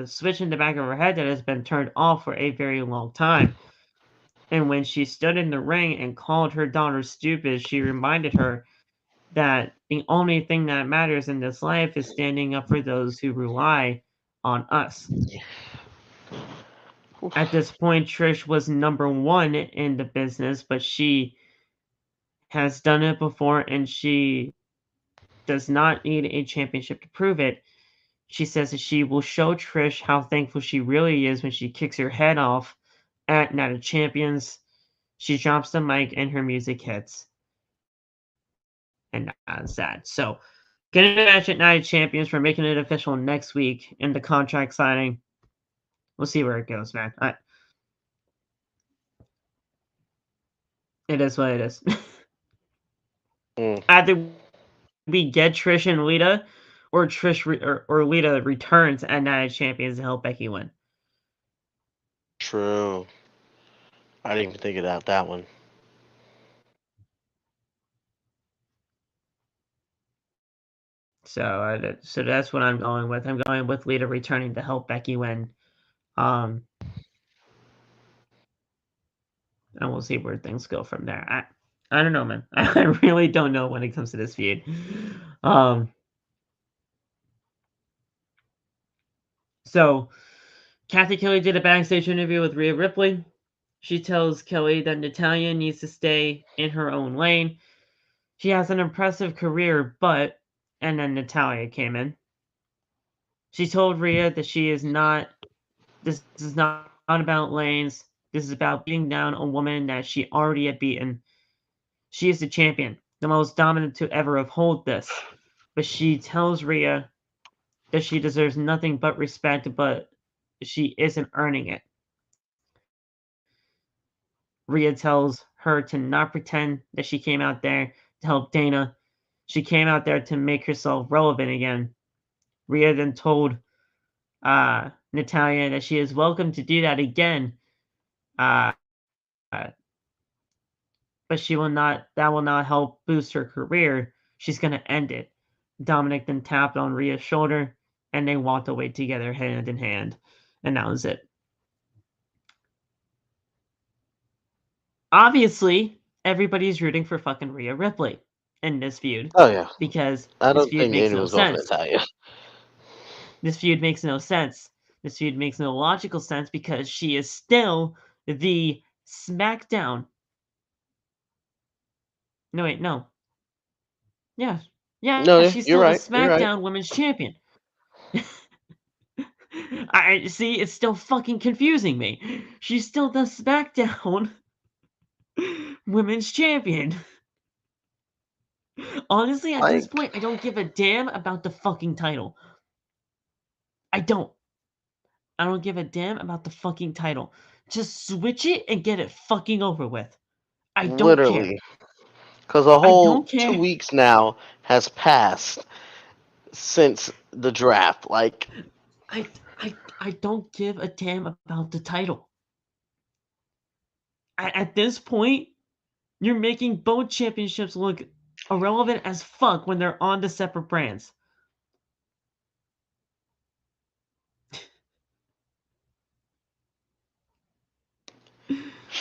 switch in the back of her head that has been turned off for a very long time. And when she stood in the ring and called her daughter stupid, she reminded her that the only thing that matters in this life is standing up for those who rely on us. At this point, Trish was number one in the business, but she has done it before and she does not need a championship to prove it. She says that she will show Trish how thankful she really is when she kicks her head off at Night of Champions. She drops the mic and her music hits. And that's that. So, getting a match at Night of Champions. We're making it official next week in the contract signing. We'll see where it goes, man. It is what it is. Either we get Trish and Lita, or or Lita returns at Night of Champions to help Becky win. True. I didn't even think about that one. So that's what I'm going with. I'm going with Lita returning to help Becky win. And we'll see where things go from there. I don't know, man. I really don't know when it comes to this feud. So Kathy Kelly did a backstage interview with Rhea Ripley. She tells Kelly that Natalya needs to stay in her own lane. She has an impressive career, but... And then Natalya came in. She told Rhea that this is not about lanes. This is about beating down a woman that she already had beaten. She is the champion, the most dominant to ever uphold this. But she tells Rhea that she deserves nothing but respect, but she isn't earning it. Rhea tells her to not pretend that she came out there to help Dana. She came out there to make herself relevant again. Rhea then told Natalya that she is welcome to do that again, but that will not help boost her career. She's going to end it. Dominic then tapped on Rhea's shoulder, and they walked away together hand in hand, and that was it. Obviously, everybody's rooting for fucking Rhea Ripley in this feud. Oh, yeah. Because I this don't feud think makes no anyone's going for sense. Natalya. This feud makes no sense. This feud makes no logical sense because she is still the SmackDown. No, wait, no. Yeah. Yeah, No, she's you're still the right. You're right. SmackDown Women's Champion. I see, it's still fucking confusing me. She's still the SmackDown Women's Champion. Honestly, at this point, I don't give a damn about the fucking title. I don't. I don't give a damn about the fucking title. Just switch it and get it fucking over with. I don't care. Literally. Because a I whole don't care. 2 weeks now has passed since the draft. Like, I don't give a damn about the title. At this point, you're making both championships look irrelevant as fuck when they're on the separate brands.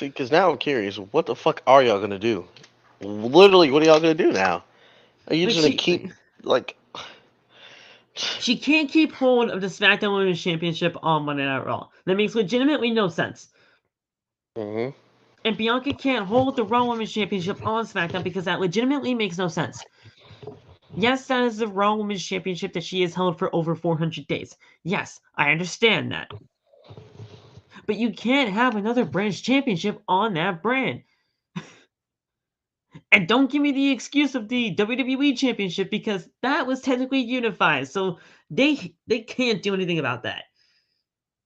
see, because now I'm curious, what the fuck are y'all gonna do? Literally, what are y'all gonna do now? Are you Like, just gonna keep, like... She can't keep hold of the SmackDown Women's Championship on Monday Night Raw. That makes legitimately no sense. Mm-hmm. And Bianca can't hold the Raw Women's Championship on SmackDown because that legitimately makes no sense. Yes, that is the Raw Women's Championship that she has held for over 400 days. Yes, I understand that. But you can't have another brand's championship on that brand. And don't give me the excuse of the WWE Championship because that was technically unified. So they can't do anything about that.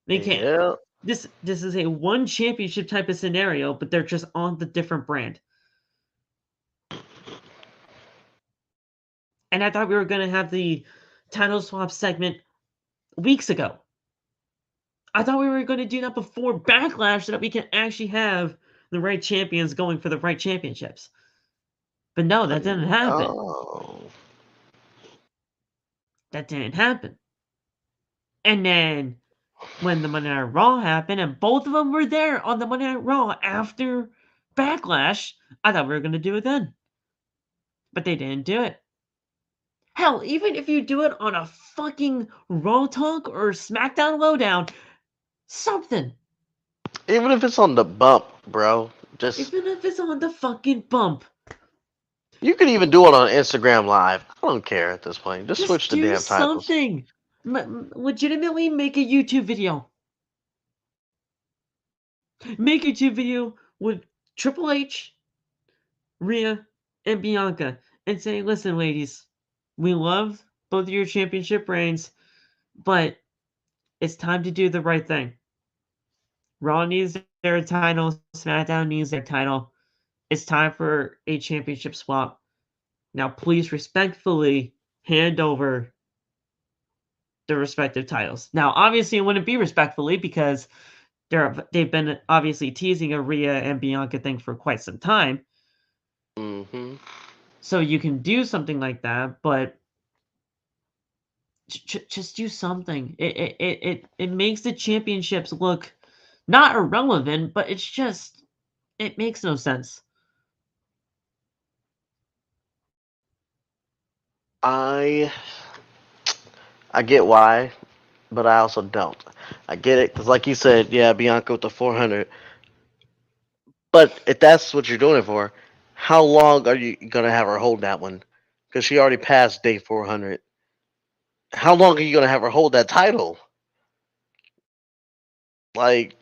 They can't. Yeah. This is a one championship type of scenario, but they're just on the different brand. And I thought we were going to have the title swap segment weeks ago. I thought we were going to do that before Backlash so that we can actually have the right champions going for the right championships. But no, that didn't happen. Oh. That didn't happen. And then when the Monday Night Raw happened, and both of them were there on the Monday Night Raw after Backlash, I thought we were going to do it then. But they didn't do it. Hell, even if you do it on a fucking Raw Talk or SmackDown Lowdown, something. Even if it's on the bump, bro. Just... Even if it's on the fucking bump. You could even do it on Instagram Live. I don't care at this point. Just switch the do damn titles. something. Legitimately make a YouTube video. Make a YouTube video with Triple H, Rhea, and Bianca and say, listen, ladies, we love both of your championship reigns, but it's time to do the right thing. Raw needs their title, SmackDown needs their title. It's time for a championship swap. Now, please respectfully hand over the respective titles. Now, obviously, it wouldn't be respectfully because they've been obviously teasing a Rhea and Bianca thing for quite some time. Mm-hmm. So you can do something like that, but just do something. It makes the championships look not irrelevant, but it makes no sense. I get why, but I also don't. I get it because, like you said, yeah, Bianca with the 400. But if that's what you're doing it for, how long are you gonna have her hold that one? Because she already passed day 400. How long are you gonna have her hold that title? Like,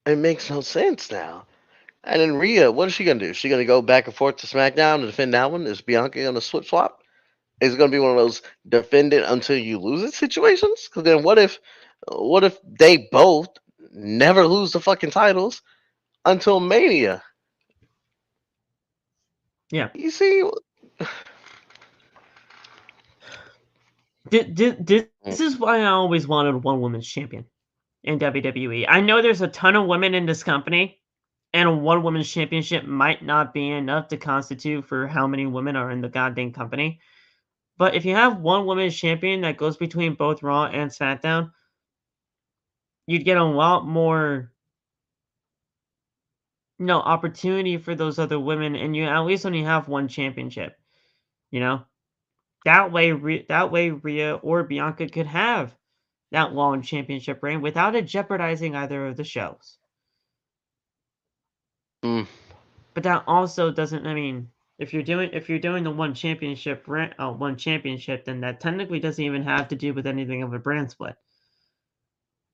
it makes no sense now. And then Rhea, what is she gonna do? Is she gonna go back and forth to SmackDown and defend that one? Is Bianca gonna swap? Is it gonna be one of those defend it until you lose it situations? Because then what if they both never lose the fucking titles until Mania? Yeah. You see, This is why I always wanted one women's champion in WWE. I know there's a ton of women in this company, and a one women's championship might not be enough to constitute for how many women are in the goddamn company. But if you have one women's champion that goes between both Raw and SmackDown, you'd get a lot more, opportunity for those other women, and you at least only have one championship. You know, that way Rhea or Bianca could have that long championship reign without it jeopardizing either of the shows. mm, But that also doesn't. I mean, if you're doing the one championship, then that technically doesn't even have to do with anything of a brand split.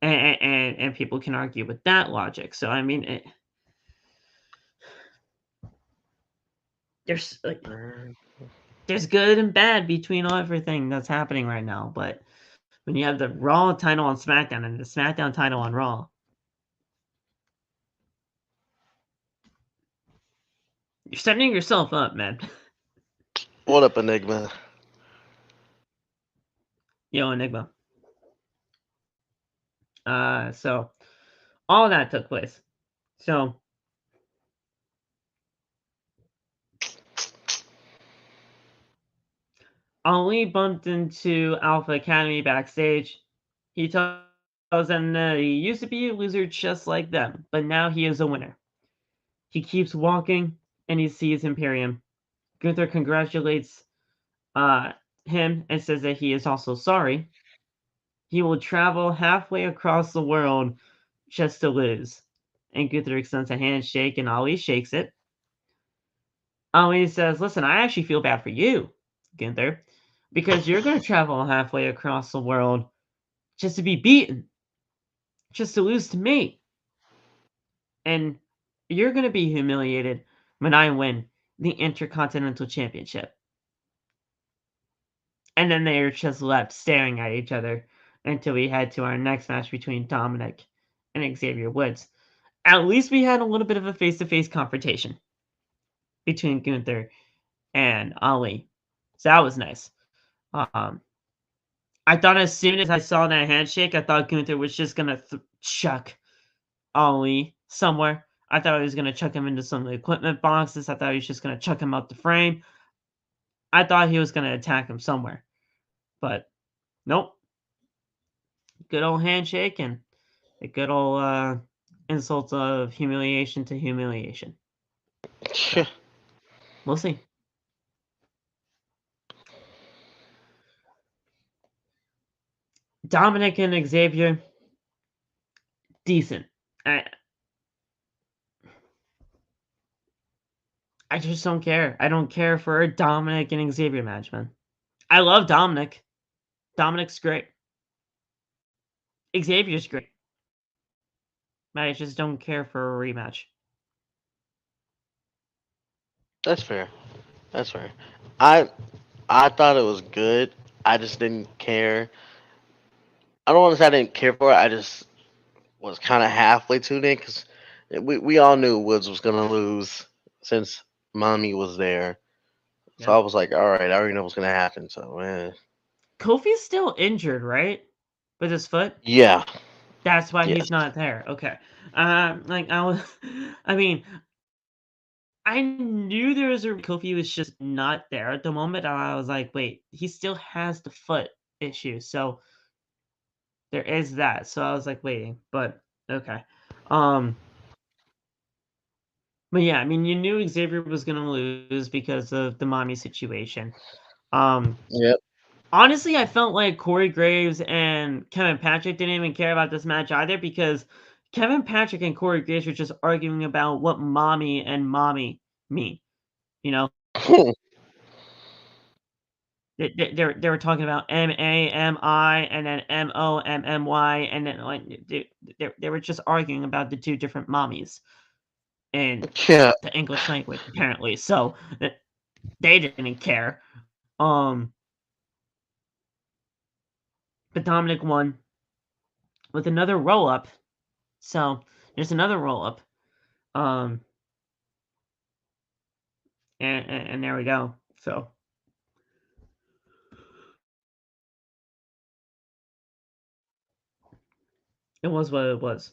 And people can argue with that logic. So I mean, there's like there's good and bad between everything that's happening right now. But when you have the Raw title on SmackDown and the SmackDown title on Raw, you're setting yourself up, man. what up, Enigma? Yo, Enigma. So all that took place. So Ali bumped into Alpha Academy backstage. He tells them that he used to be a loser just like them, but now he is a winner. He keeps walking and he sees Imperium. Gunther congratulates him and says that he is also sorry. He will travel halfway across the world just to lose. And Gunther extends a handshake and Ali shakes it. Ali says, listen, I actually feel bad for you, Gunther, because you're going to travel halfway across the world just to be beaten, just to lose to me. And you're going to be humiliated when I win the Intercontinental Championship. And then they're just left staring at each other until we head to our next match between Dominic and Xavier Woods. At least we had a little bit of a face-to-face confrontation between Gunther and Ali. So that was nice. I thought as soon as I saw that handshake, I thought Gunther was just going to chuck Ali somewhere. I thought he was going to chuck him into some of the equipment boxes. I thought he was just going to chuck him out the frame. I thought he was going to attack him somewhere. But nope. Good old handshake and a good old insult of humiliation to humiliation. So, we'll see. Dominic and Xavier, decent. I just don't care. I don't care for a Dominic and Xavier match, man. I love Dominic. Dominic's great. Xavier's great. I just don't care for a rematch. That's fair. That's fair. I I thought it was good. I just didn't care. I don't want to say I didn't care for it. I just was kind of halfway tuned in because we all knew Woods was gonna lose since Mommy was there. So I Yep. was like, all right, I already know what's gonna happen. So Kofi's still injured, right? With his foot? yeah, That's why yes, he's not there. Okay. Like I was, I mean, I knew there was a Kofi was just not there at the moment. And I was like, wait, he still has the foot issue, so there is that. So I was like waiting, but okay. Um, but yeah, I mean, you knew Xavier was gonna lose because of the mommy situation. Um, yep. Honestly, I felt like Corey Graves and Kevin Patrick didn't even care about this match either because Kevin Patrick and Corey Graves were just arguing about what mommy and mommy mean. You know, they were talking about MAMI and then MOMMY and then like they were just arguing about the two different mommies in Yeah. the English language apparently. So they didn't care. Um, but Dominic won with another roll up. So there's another roll up. Um, and there we go. So it was what it was.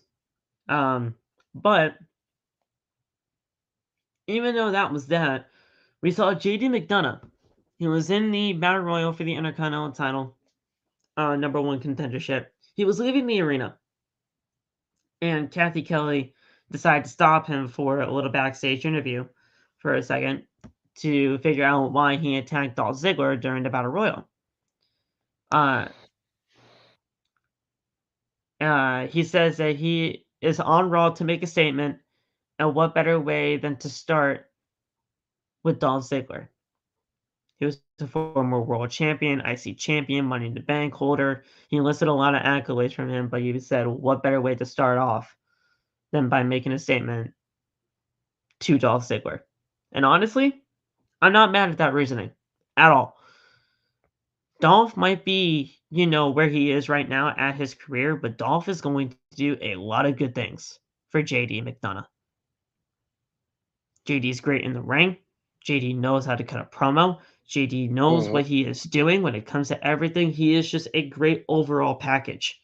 But even though that was that, we saw JD McDonough. He was in the Battle Royal for the Intercontinental title, number one contendership. He was leaving the arena, and Kathy Kelly decided to stop him for a little backstage interview for a second to figure out why he attacked Dolph Ziggler during the Battle Royal. Uh, he says that he is on Raw to make a statement, and what better way than to start with Dolph Ziggler? He was a former world champion, IC champion, Money in the Bank holder. He listed a lot of accolades from him, but he said, what better way to start off than by making a statement to Dolph Ziggler? And honestly, I'm not mad at that reasoning at all. Dolph might be, where he is right now at his career, but Dolph is going to do a lot of good things for JD McDonough. JD's great in the ring. JD knows how to cut a promo. JD knows Mhm. what he is doing when it comes to everything. He is just a great overall package.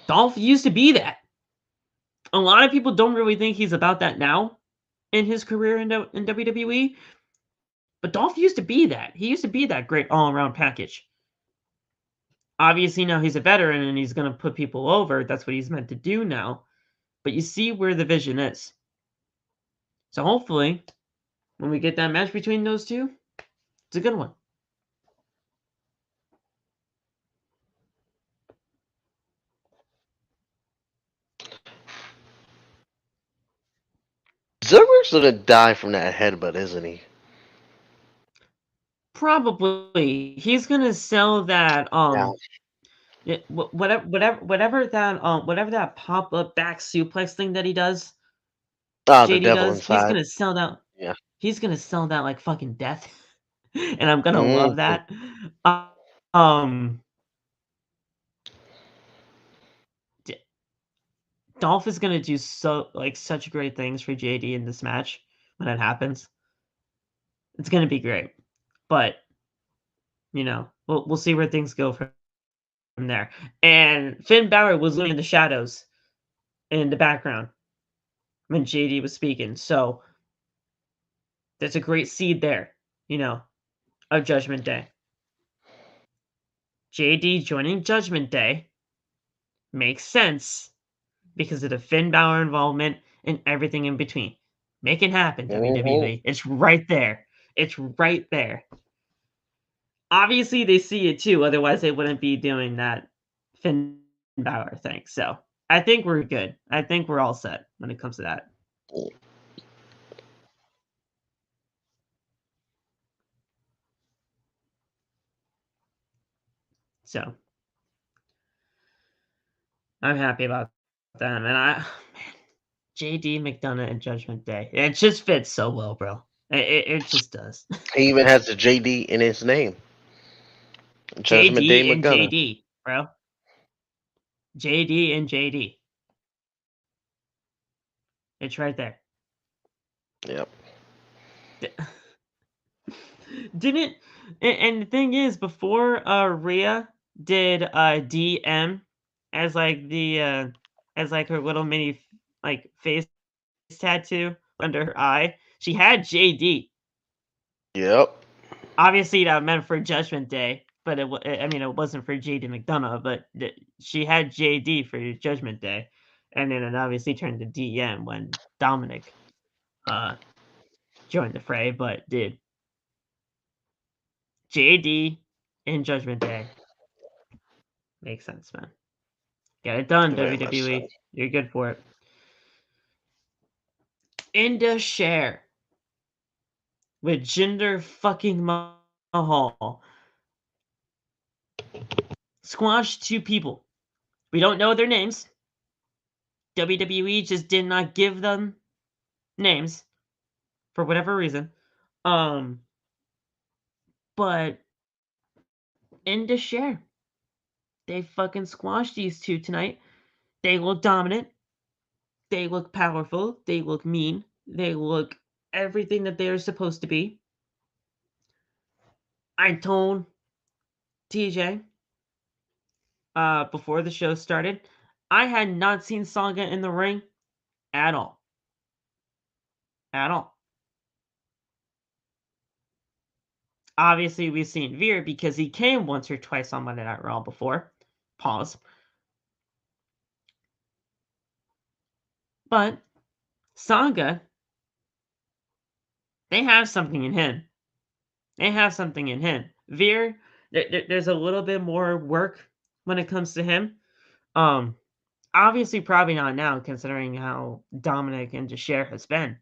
Dolph used to be that. A lot of people don't really think he's about that now in his career in WWE, but Dolph used to be that. He used to be that great all around package. Obviously, now he's a veteran and he's going to put people over. That's what he's meant to do now. But you see where the vision is. So hopefully, when we get that match between those two, it's a good one. Ziggler's gonna die from that headbutt, isn't he? Probably. He's gonna sell that, Yeah. whatever that pop-up back suplex thing that he does, Ah, the JD devil does, inside. Yeah. he's gonna sell that like fucking death, and I'm gonna love Mhm. that. Uh, um, D Dolph is gonna do such great things for JD in this match when it happens. It's gonna be great. But, we'll see where things go from there. And Finn Balor was literally in the shadows in the background when JD was speaking. So there's a great seed there, you know, of Judgment Day. JD joining Judgment Day makes sense because of the Finn Balor involvement and everything in between. Make it happen, Mhm. WWE. It's right there. It's right there. Obviously, they see it too, otherwise, they wouldn't be doing that Finn Balor thing. So I think we're good. I think we're all set when it comes to that. So I'm happy about them. And man, JD McDonough and Judgment Day. It just fits so well, bro. It just does. He even has the JD in his name. Judgment Day JD and McDonough. JD, bro. JD and JD. It's right there. Yep. Didn't and the thing is, before Rhea did DM as like the as like her little mini like face tattoo under her eye, she had JD. Yep. Obviously, that meant for Judgment Day, but I mean, it wasn't for JD McDonough, but she had JD for Judgment Day, and then it obviously turned to DM when Dominic uh joined the fray. But dude, JD in Judgment Day makes sense, man. Get it done, Very much so. WWE. You're good for it. Inda Share with Jinder fucking Mahal squashed two people. We don't know their names. WWE just did not give them names for whatever reason. But Inda Share, they fucking squashed these two tonight. They look dominant. They look powerful. They look mean. They look everything that they are supposed to be. I told TJ before the show started, I had not seen Saga in the ring at all. At all. Obviously, we've seen Veer because he came once or twice on Monday Night Raw before. Pause. But Saga, they have something in him. They have something in him. Veer, there's a little bit more work when it comes to him. Um, Obviously, probably not now, considering how Dominic and Jasher has been.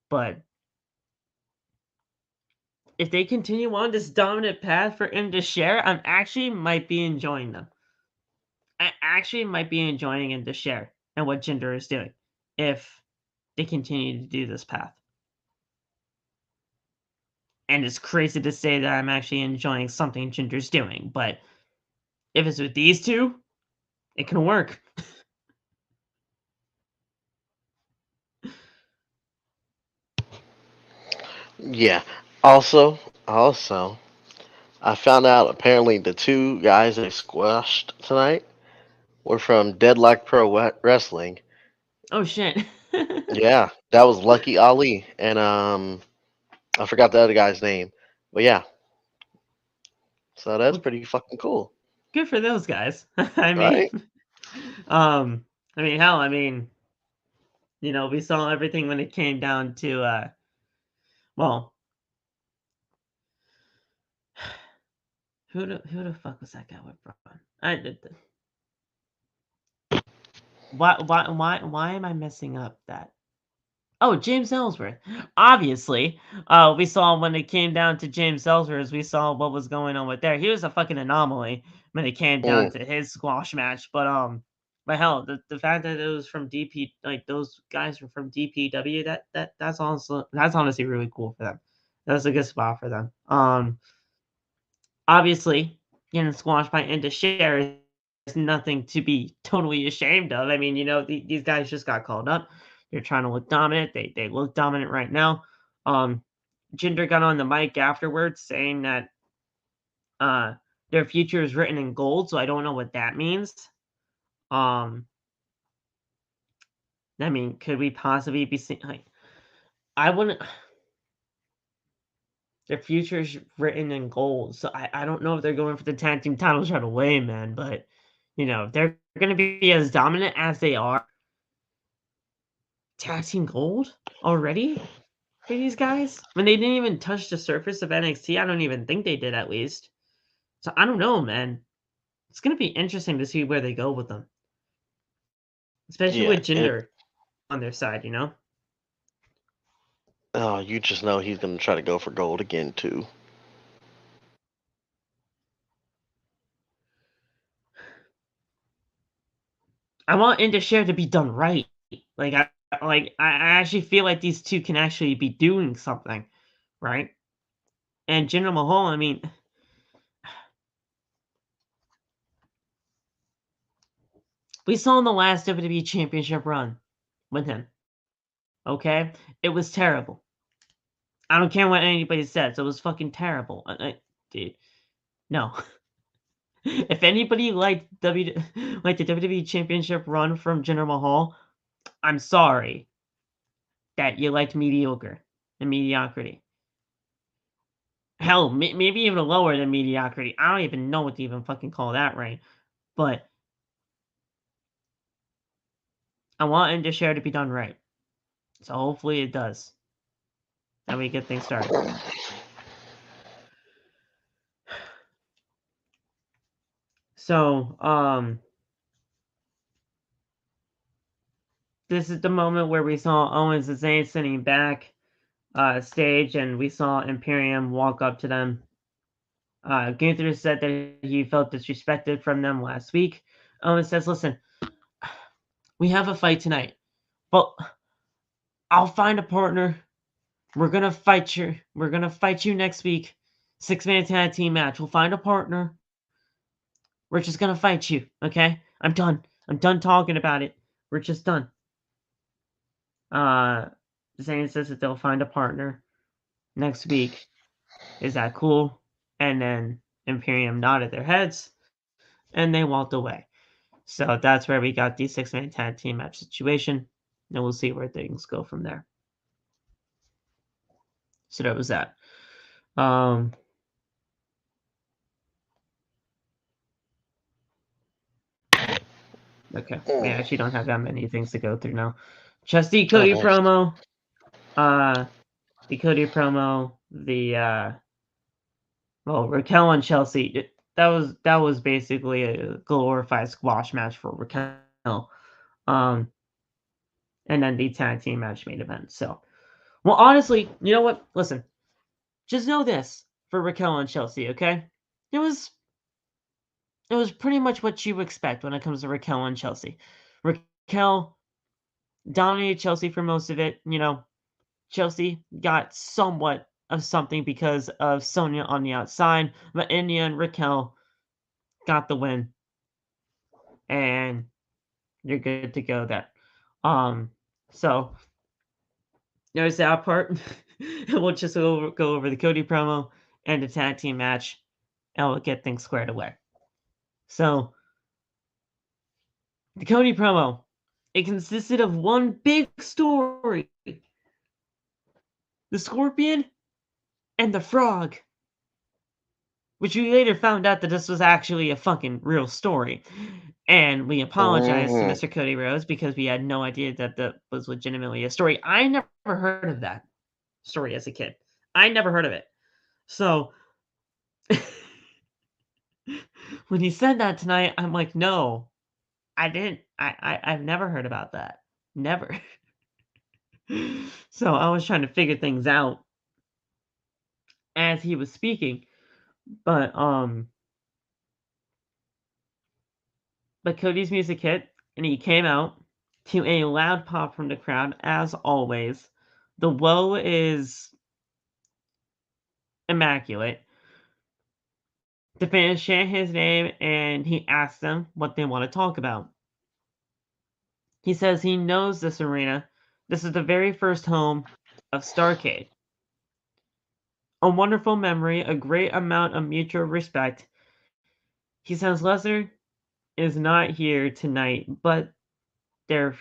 But if they continue on this dominant path for him to share, I'm actually might be enjoying them. I actually might be enjoying him to share and what Jinder is doing if they continue to do this path. And it's crazy to say that I'm actually enjoying something Jinder's doing, but if it's with these two, it can work. Yeah. Also, I found out apparently the two guys they squashed tonight were from Deadlock Pro Wrestling. Oh shit. Yeah, that was Lucky Ali and I forgot the other guy's name, but yeah, so that's Well, pretty fucking cool, good for those guys. I mean, right? um, hell, we saw everything when it came down to, well, who the fuck was that guy with Braun? I did. Why am I messing up that? Oh, James Ellsworth. Obviously, we saw when it came down to James Ellsworth, we saw what was going on with there. He was a fucking anomaly when it came down Mm, to his squash match. But hell, the fact that it was from DP, like those guys were from DPW, that's honestly really cool for them. That's a good spot for them. Obviously, getting squashed by Inda Share is nothing to be totally ashamed of. I mean, these guys just got called up. They're trying to look dominant. They look dominant right now. Um, Jinder got on the mic afterwards saying that uh, their future is written in gold. So I don't know what that means. Um, could we possibly be seeing like I wouldn't. Their future is written in gold. So I don't know if they're going for the tag team titles right away, man. But if they're going to be as dominant as they are, tag team gold already for these guys when they didn't even touch the surface of NXT. I don't even think they did, at least. So I don't know, man. It's going to be interesting to see where they go with them, especially yeah, with Jinder on their side. oh, you just know he's gonna try to go for gold again too. I want In the Share to be done right. I actually feel like these two can actually be doing something, right? And Jinder Mahal, I mean, we saw in the last WWE Championship run with him. Okay, it was terrible. I don't care what anybody says. It was fucking terrible. Dude, no. If anybody liked like the WWE Championship run from Jinder Mahal, I'm sorry that you liked mediocre and mediocrity. Hell, maybe even lower than mediocrity. I don't even know what to even fucking call that right. But I want In the Share to be done right. So hopefully it does. And we get things started. So, this is the moment where we saw Owens and Zayn sitting back stage, and we saw Imperium walk up to them. Gunther said that he felt disrespected from them last week. Owens says, "Listen, we have a fight tonight, but I'll find a partner. We're gonna fight you. We're gonna fight you next week. 6-man tag team match. We'll find a partner. We're just gonna fight you, okay? I'm done. I'm done talking about it. We're just done." Uh, Zayn says that they'll find a partner next week. Is that cool? And then Imperium nodded their heads, and they walked away. So that's where we got the 6-man tag team match situation, and we'll see where things go from there. So that was that. Okay, we actually don't have that many things to go through now. Just the Cody promo. The Cody promo. Well, Raquel and Chelsea. That was basically a glorified squash match for Raquel. And then the tag team match main event. So, well, honestly, you know what? Listen, just know this for Raquel and Chelsea, okay? It was pretty much what you expect when it comes to Raquel and Chelsea. Raquel dominated Chelsea for most of it. You know, Chelsea got somewhat of something because of Sonya on the outside, but in the end, Raquel got the win, and you're good to go there. So there's that part. We'll just go over the Cody promo and the tag team match, and we'll get things squared away. So the Cody promo, it consisted of one big story: the Scorpion and the Frog. Which we later found out that this was actually a fucking real story. And we apologized to Mr. Cody Rhodes because we had no idea that that was legitimately a story. I never heard of that story as a kid. I never heard of it. So when he said that tonight, I'm like, no, I didn't. I've never heard about that. Never. So I was trying to figure things out as he was speaking. But Cody's music hit, and he came out to a loud pop from the crowd, as always. The woe is immaculate. The fans chant his name, and he asks them what they want to talk about. He says he knows this arena. This is the very first home of Starrcade. A wonderful memory, a great amount of mutual respect. He says Lesnar is not here tonight, but they're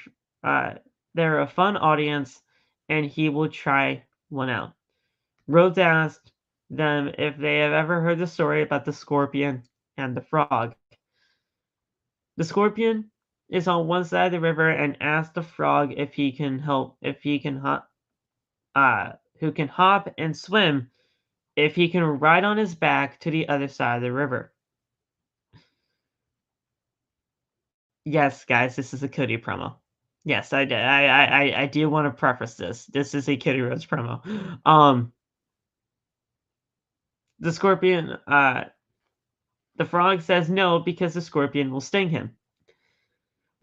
they're a fun audience, and he will try one out. Rhodes asked them if they have ever heard the story about the Scorpion and the Frog. The Scorpion is on one side of the river and asks the Frog if he can who can hop and swim, if he can ride on his back to the other side of the river. Yes, guys, this is a Cody promo. Yes, I do want to preface this. This is a Cody Rhodes promo. The Scorpion, the Frog says no because the Scorpion will sting him.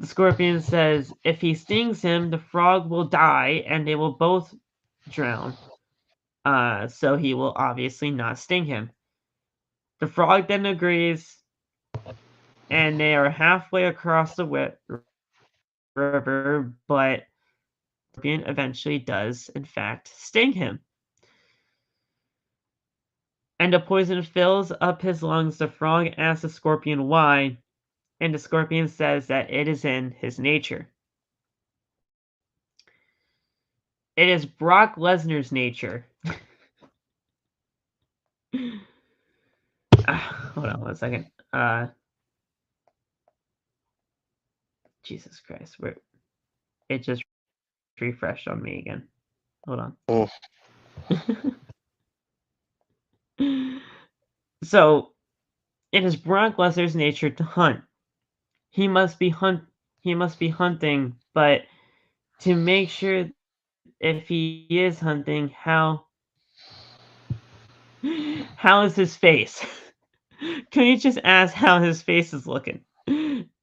The Scorpion says if he stings him, the frog will die and they will both drown. So he will obviously not sting him. The frog then agrees, and they are halfway across the river, but Scorpion eventually does, in fact, sting him. And the poison fills up his lungs. The frog asks the Scorpion why, and the Scorpion says that it is in his nature. It is Brock Lesnar's nature. Hold on 1 second. Jesus Christ. It just refreshed on me again. Hold on. So, it is Brock Lesnar's nature to hunt. He must be hunting, but to make sure if he is hunting, how is his face? Can you just ask how his face is looking?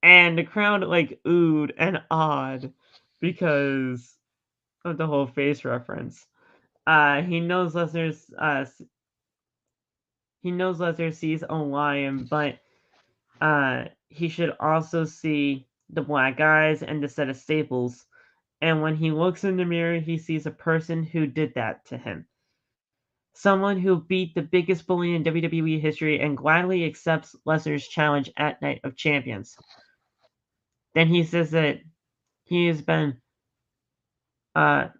And the crowd oohed and awed because of the whole face reference. He knows Lesnar sees a lion, but he should also see the black eyes and the set of staples. And when he looks in the mirror, he sees a person who did that to him. Someone who beat the biggest bully in WWE history and gladly accepts Lesnar's challenge at Night of Champions. Then he says that there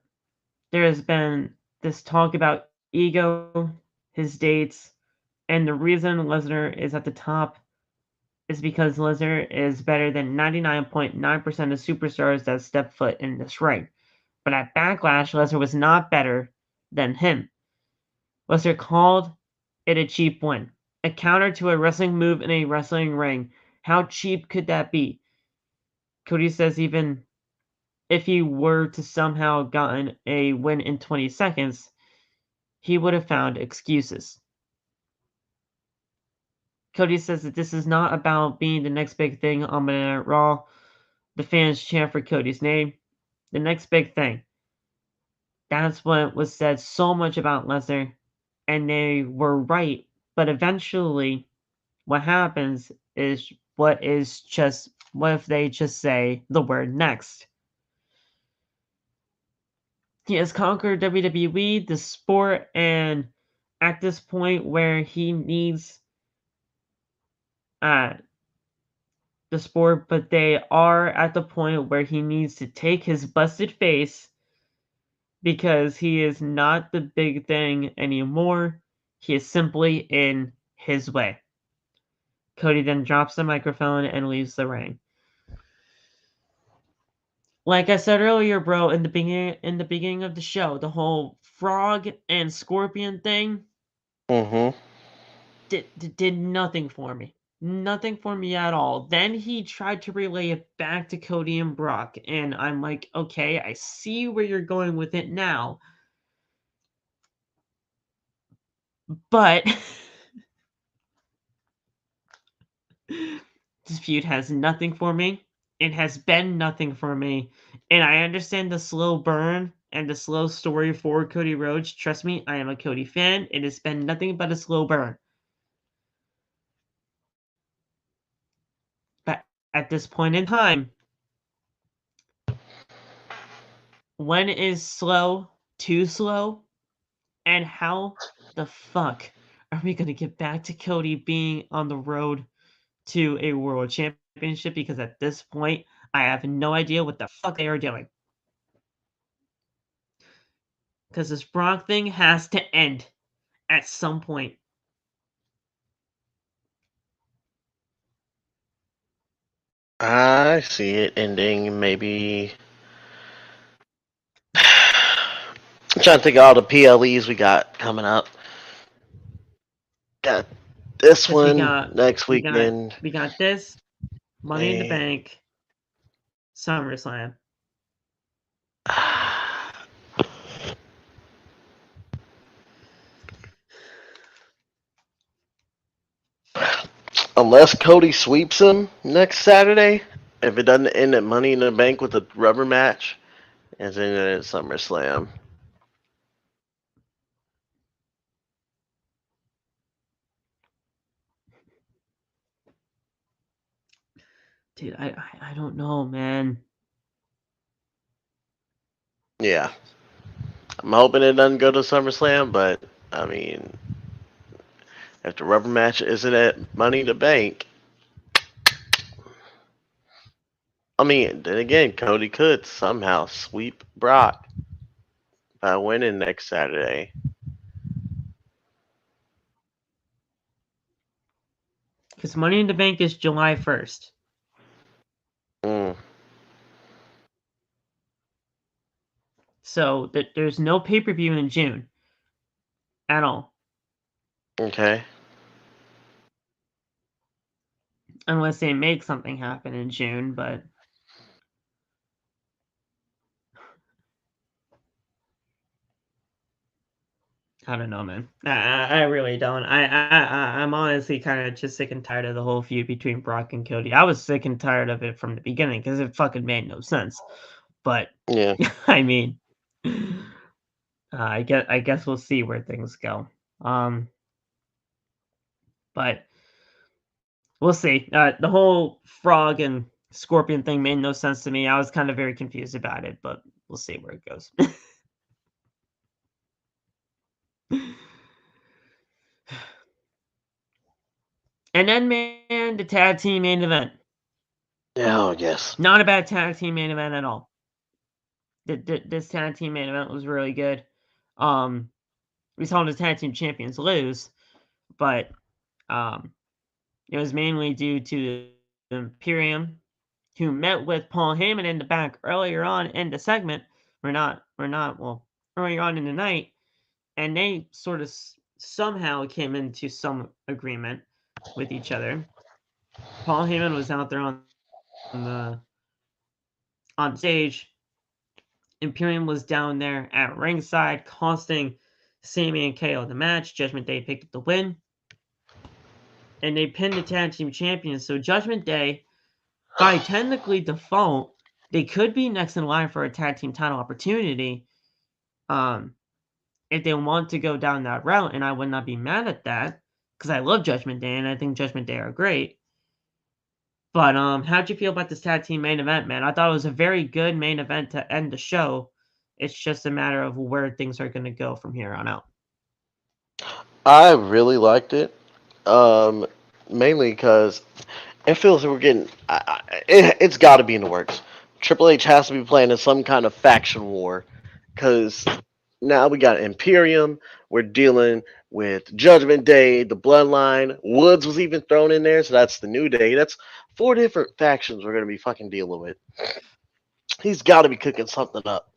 has been this talk about ego, his dates, and the reason Lesnar is at the top is because Lesnar is better than 99.9% of superstars that step foot in this ring. But at Backlash, Lesnar was not better than him. Lesnar called it a cheap win, a counter to a wrestling move in a wrestling ring. How cheap could that be? Cody says even if he were to somehow gotten a win in 20 seconds, he would have found excuses. Cody says that this is not about being the next big thing on Monday Night Raw. The fans chant for Cody's name. The next big thing. That's what was said so much about Lesnar, and they were right. But eventually, what happens is what if they just say the word next? He has conquered WWE, the sport, and at this point where he needs the sport, but they are at the point where he needs to take his busted face because he is not the big thing anymore. He is simply in his way. Cody then drops the microphone and leaves the ring. Like I said earlier, bro, in the beginning of the show, the whole frog and scorpion thing did nothing for me. Nothing for me at all. Then he tried to relay it back to Cody and Brock, and I'm like, okay, I see where you're going with it now. But this feud has nothing for me. It has been nothing for me. And I understand the slow burn and the slow story for Cody Rhodes. Trust me, I am a Cody fan. It has been nothing but a slow burn. But at this point in time, when is slow too slow? And how the fuck are we going to get back to Cody being on the road to a world championship? Because at this point, I have no idea what the fuck they are doing. Because this Brock thing has to end at some point. I see it ending maybe. I'm trying to think of all the PLEs we got coming up. Got this one next weekend. We got this, Money in the Bank, SummerSlam. Unless Cody sweeps him next Saturday, If it doesn't end at Money in the Bank with a rubber match, it's ended at SummerSlam. Dude, I don't know, man. Yeah. I'm hoping it doesn't go to SummerSlam, but I mean, if the rubber match isn't at Money in the Bank, I mean, then again, Cody could somehow sweep Brock by winning next Saturday. Because Money in the Bank is July 1st. Mm, So there's no pay-per-view in June at all. okay. Unless they make something happen in June, but I don't know, man. I really don't. I'm honestly kind of just sick and tired of the whole feud between Brock and Cody. I was sick and tired of it from the beginning because it fucking made no sense. But Yeah. I mean, I guess we'll see where things go. Um, but we'll see. The whole frog and scorpion thing made no sense to me. I was kind of very confused about it, but we'll see where it goes. And then, man, the tag team main event. Oh, yes. Not a bad tag team main event at all. This tag team main event was really good. Um, we saw the tag team champions lose, but um, it was mainly due to the Imperium, who met with Paul Heyman in the back earlier on in the segment. Well, earlier on in the night, and they sort of somehow came into some agreement with each other. Paul Heyman was out there the on stage. Imperium was down there at ringside, costing Sami and KO the match. Judgment Day picked up the win, and they pinned the tag team champions. So Judgment Day, by technically default, they could be next in line for a tag team title opportunity, um, if they want to go down that route. And I would not be mad at that because I love Judgment Day and I think Judgment Day are great. But how'd you feel about this tag team main event, man? I thought it was a very good main event to end the show. It's just a matter of where things are going to go from here on out. I really liked it. Um, Mainly because it feels like we're getting. It's got to be in the works. Triple H has to be playing in some kind of faction war because now we got Imperium. We're dealing with Judgment Day, the Bloodline. Woods was even thrown in there, so that's the New Day. That's four different factions we're gonna be fucking dealing with. He's got to be cooking something up.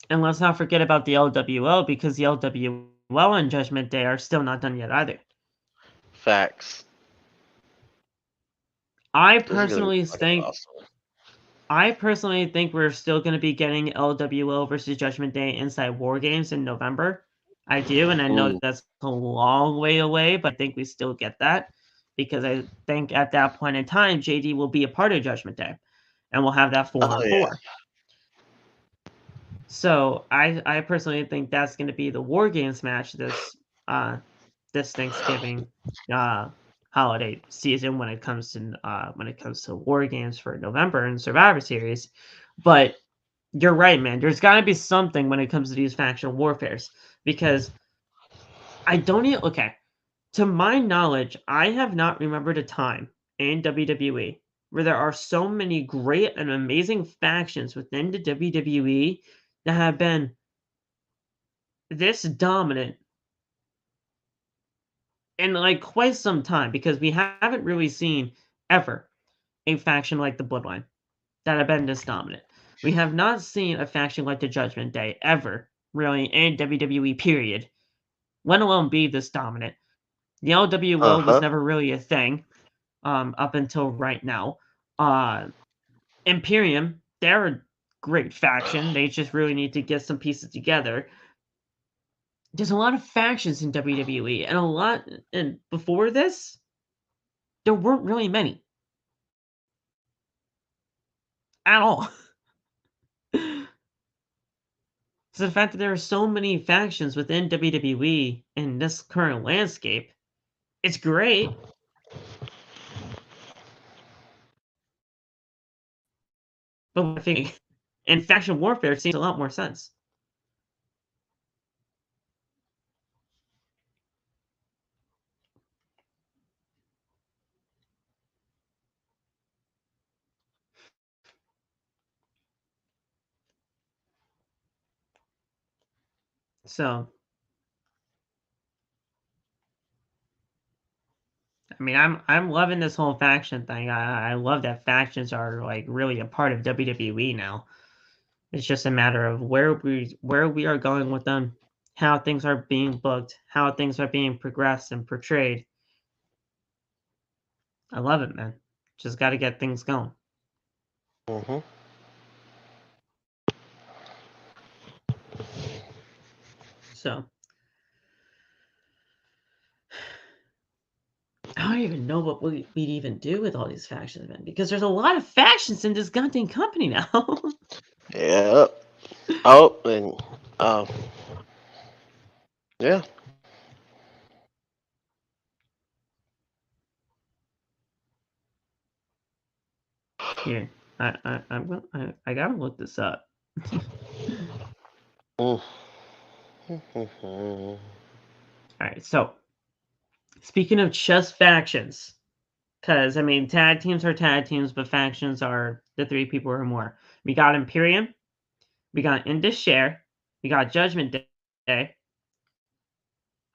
And let's not forget about the LWO because the LWO and Judgment Day are still not done yet either. Facts. I This is gonna be personally fucking think awesome. I personally think we're still going to be getting LWO versus Judgment Day inside War Games in November. I do, and I know Mm. that's a long way away, but I think we still get that because I think at that point in time, JD will be a part of Judgment Day, and we'll have that four Oh on yeah. four. So I personally think that's going to be the War Games match this Thanksgiving uh, holiday season when it comes to War Games for November and Survivor Series. But you're right, man. There's got to be something when it comes to these faction warfares because I don't even okay. To my knowledge, I have not remembered a time in WWE where there are so many great and amazing factions within the WWE that have been this dominant in like quite some time because we haven't really seen ever a faction like the Bloodline that have been this dominant. We have not seen a faction like the Judgment Day ever, really, in WWE, period, let alone be this dominant. The Uh LWO was huh. never really a thing up until right now. Uh, Imperium, they're a great faction. They just really need to get some pieces together. There's a lot of factions in WWE, and before this, there weren't really many. at all. So the fact that there are so many factions within WWE in this current landscape, it's great. But I think and faction warfare seems a lot more sense. So, I mean, I'm loving this whole faction thing. I love that factions are like really a part of WWE now. It's just a matter of where we are going with them, how things are being booked, how things are being progressed and portrayed. I love it, man. Just got to get things going. Mm-hmm. So, I don't even know what we'd even do with all these factions, man, because there's a lot of factions in this goddamn company now. Yeah. Oh, and yeah. Here, I gotta look this up. Mm. All right, so speaking of just factions, because I mean, tag teams are tag teams, but factions are the three people or more. We got Imperium, we got Indus Share, we got Judgment Day.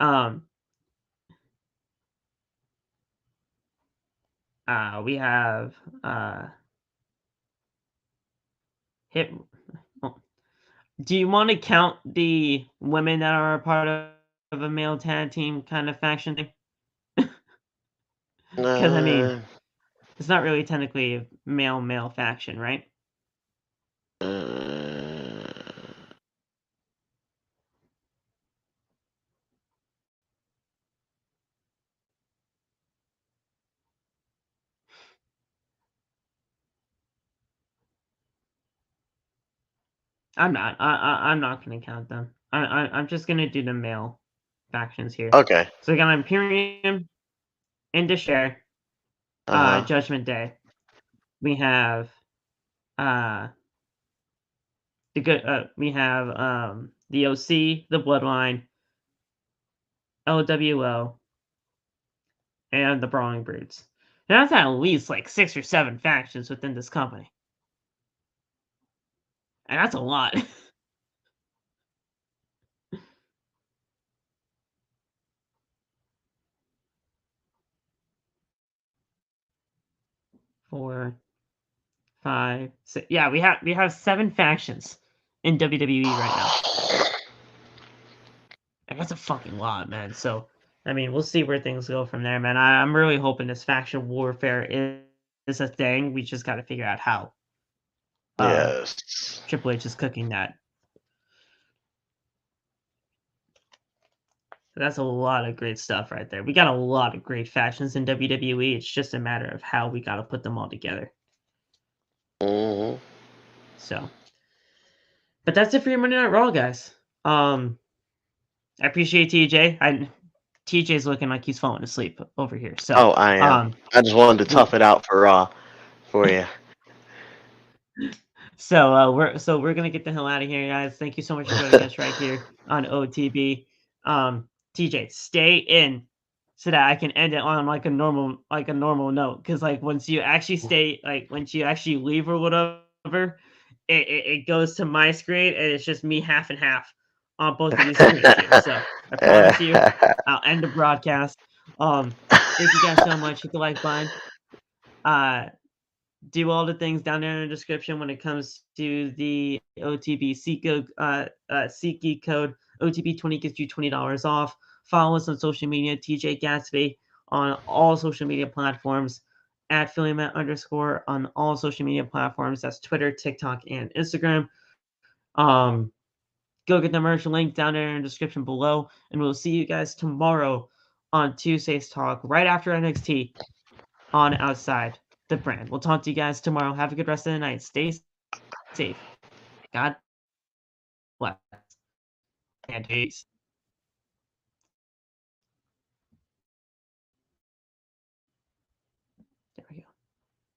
Um, we have hit. Well, do you want to count the women that are a part of a male tag team kind of faction thing? Because I mean, Uh, it's not really technically a male faction, right? uh, I'm not gonna count them. I'm just gonna do the male factions here. okay. So we got Imperium, Indus Share, Uh-huh. Judgment Day. We have uh we have the OC, the Bloodline, LWO, and the Brawling Brutes. And that's at least like 6 or 7 factions within this company. And that's a lot. 4, 5, 6. Yeah, we have 7 factions in WWE right now. And that's a fucking lot, man. So, I mean, we'll see where things go from there, man. I'm really hoping this faction warfare is a thing. We just got to figure out how. Yes. Triple H is cooking that. That's a lot of great stuff right there. We got a lot of great factions in WWE. It's just a matter of how we got to put them all together. Mm-hmm. So, but that's it for your Monday Night Raw, guys. I appreciate TJ. TJ's looking like he's falling asleep over here. So, Oh, I am. I just wanted to we tough it out for for you. we're gonna get the hell out of here, guys. Thank you so much for joining us right here on OTB. TJ, stay in so that I can end it on like a normal note. Because like once you actually once you actually leave or whatever, it goes to my screen and it's just me half and half on both of these screens here. So I promise you, I'll end the broadcast. Thank you guys so much. Hit the like button. Do all the things down there in the description when it comes to the OTB SeatGeek code. OTB20 gets you $20 off. Follow us on social media, TJ Gatsby on all social media platforms, at PhillyMatt _ on all social media platforms. That's Twitter, TikTok, and Instagram. Go get the merch link down there in the description below, and we'll see you guys tomorrow on Tuesday's talk right after NXT on Outside the brand. We'll talk to you guys tomorrow. Have a good rest of the night. Stay safe. God bless. And peace.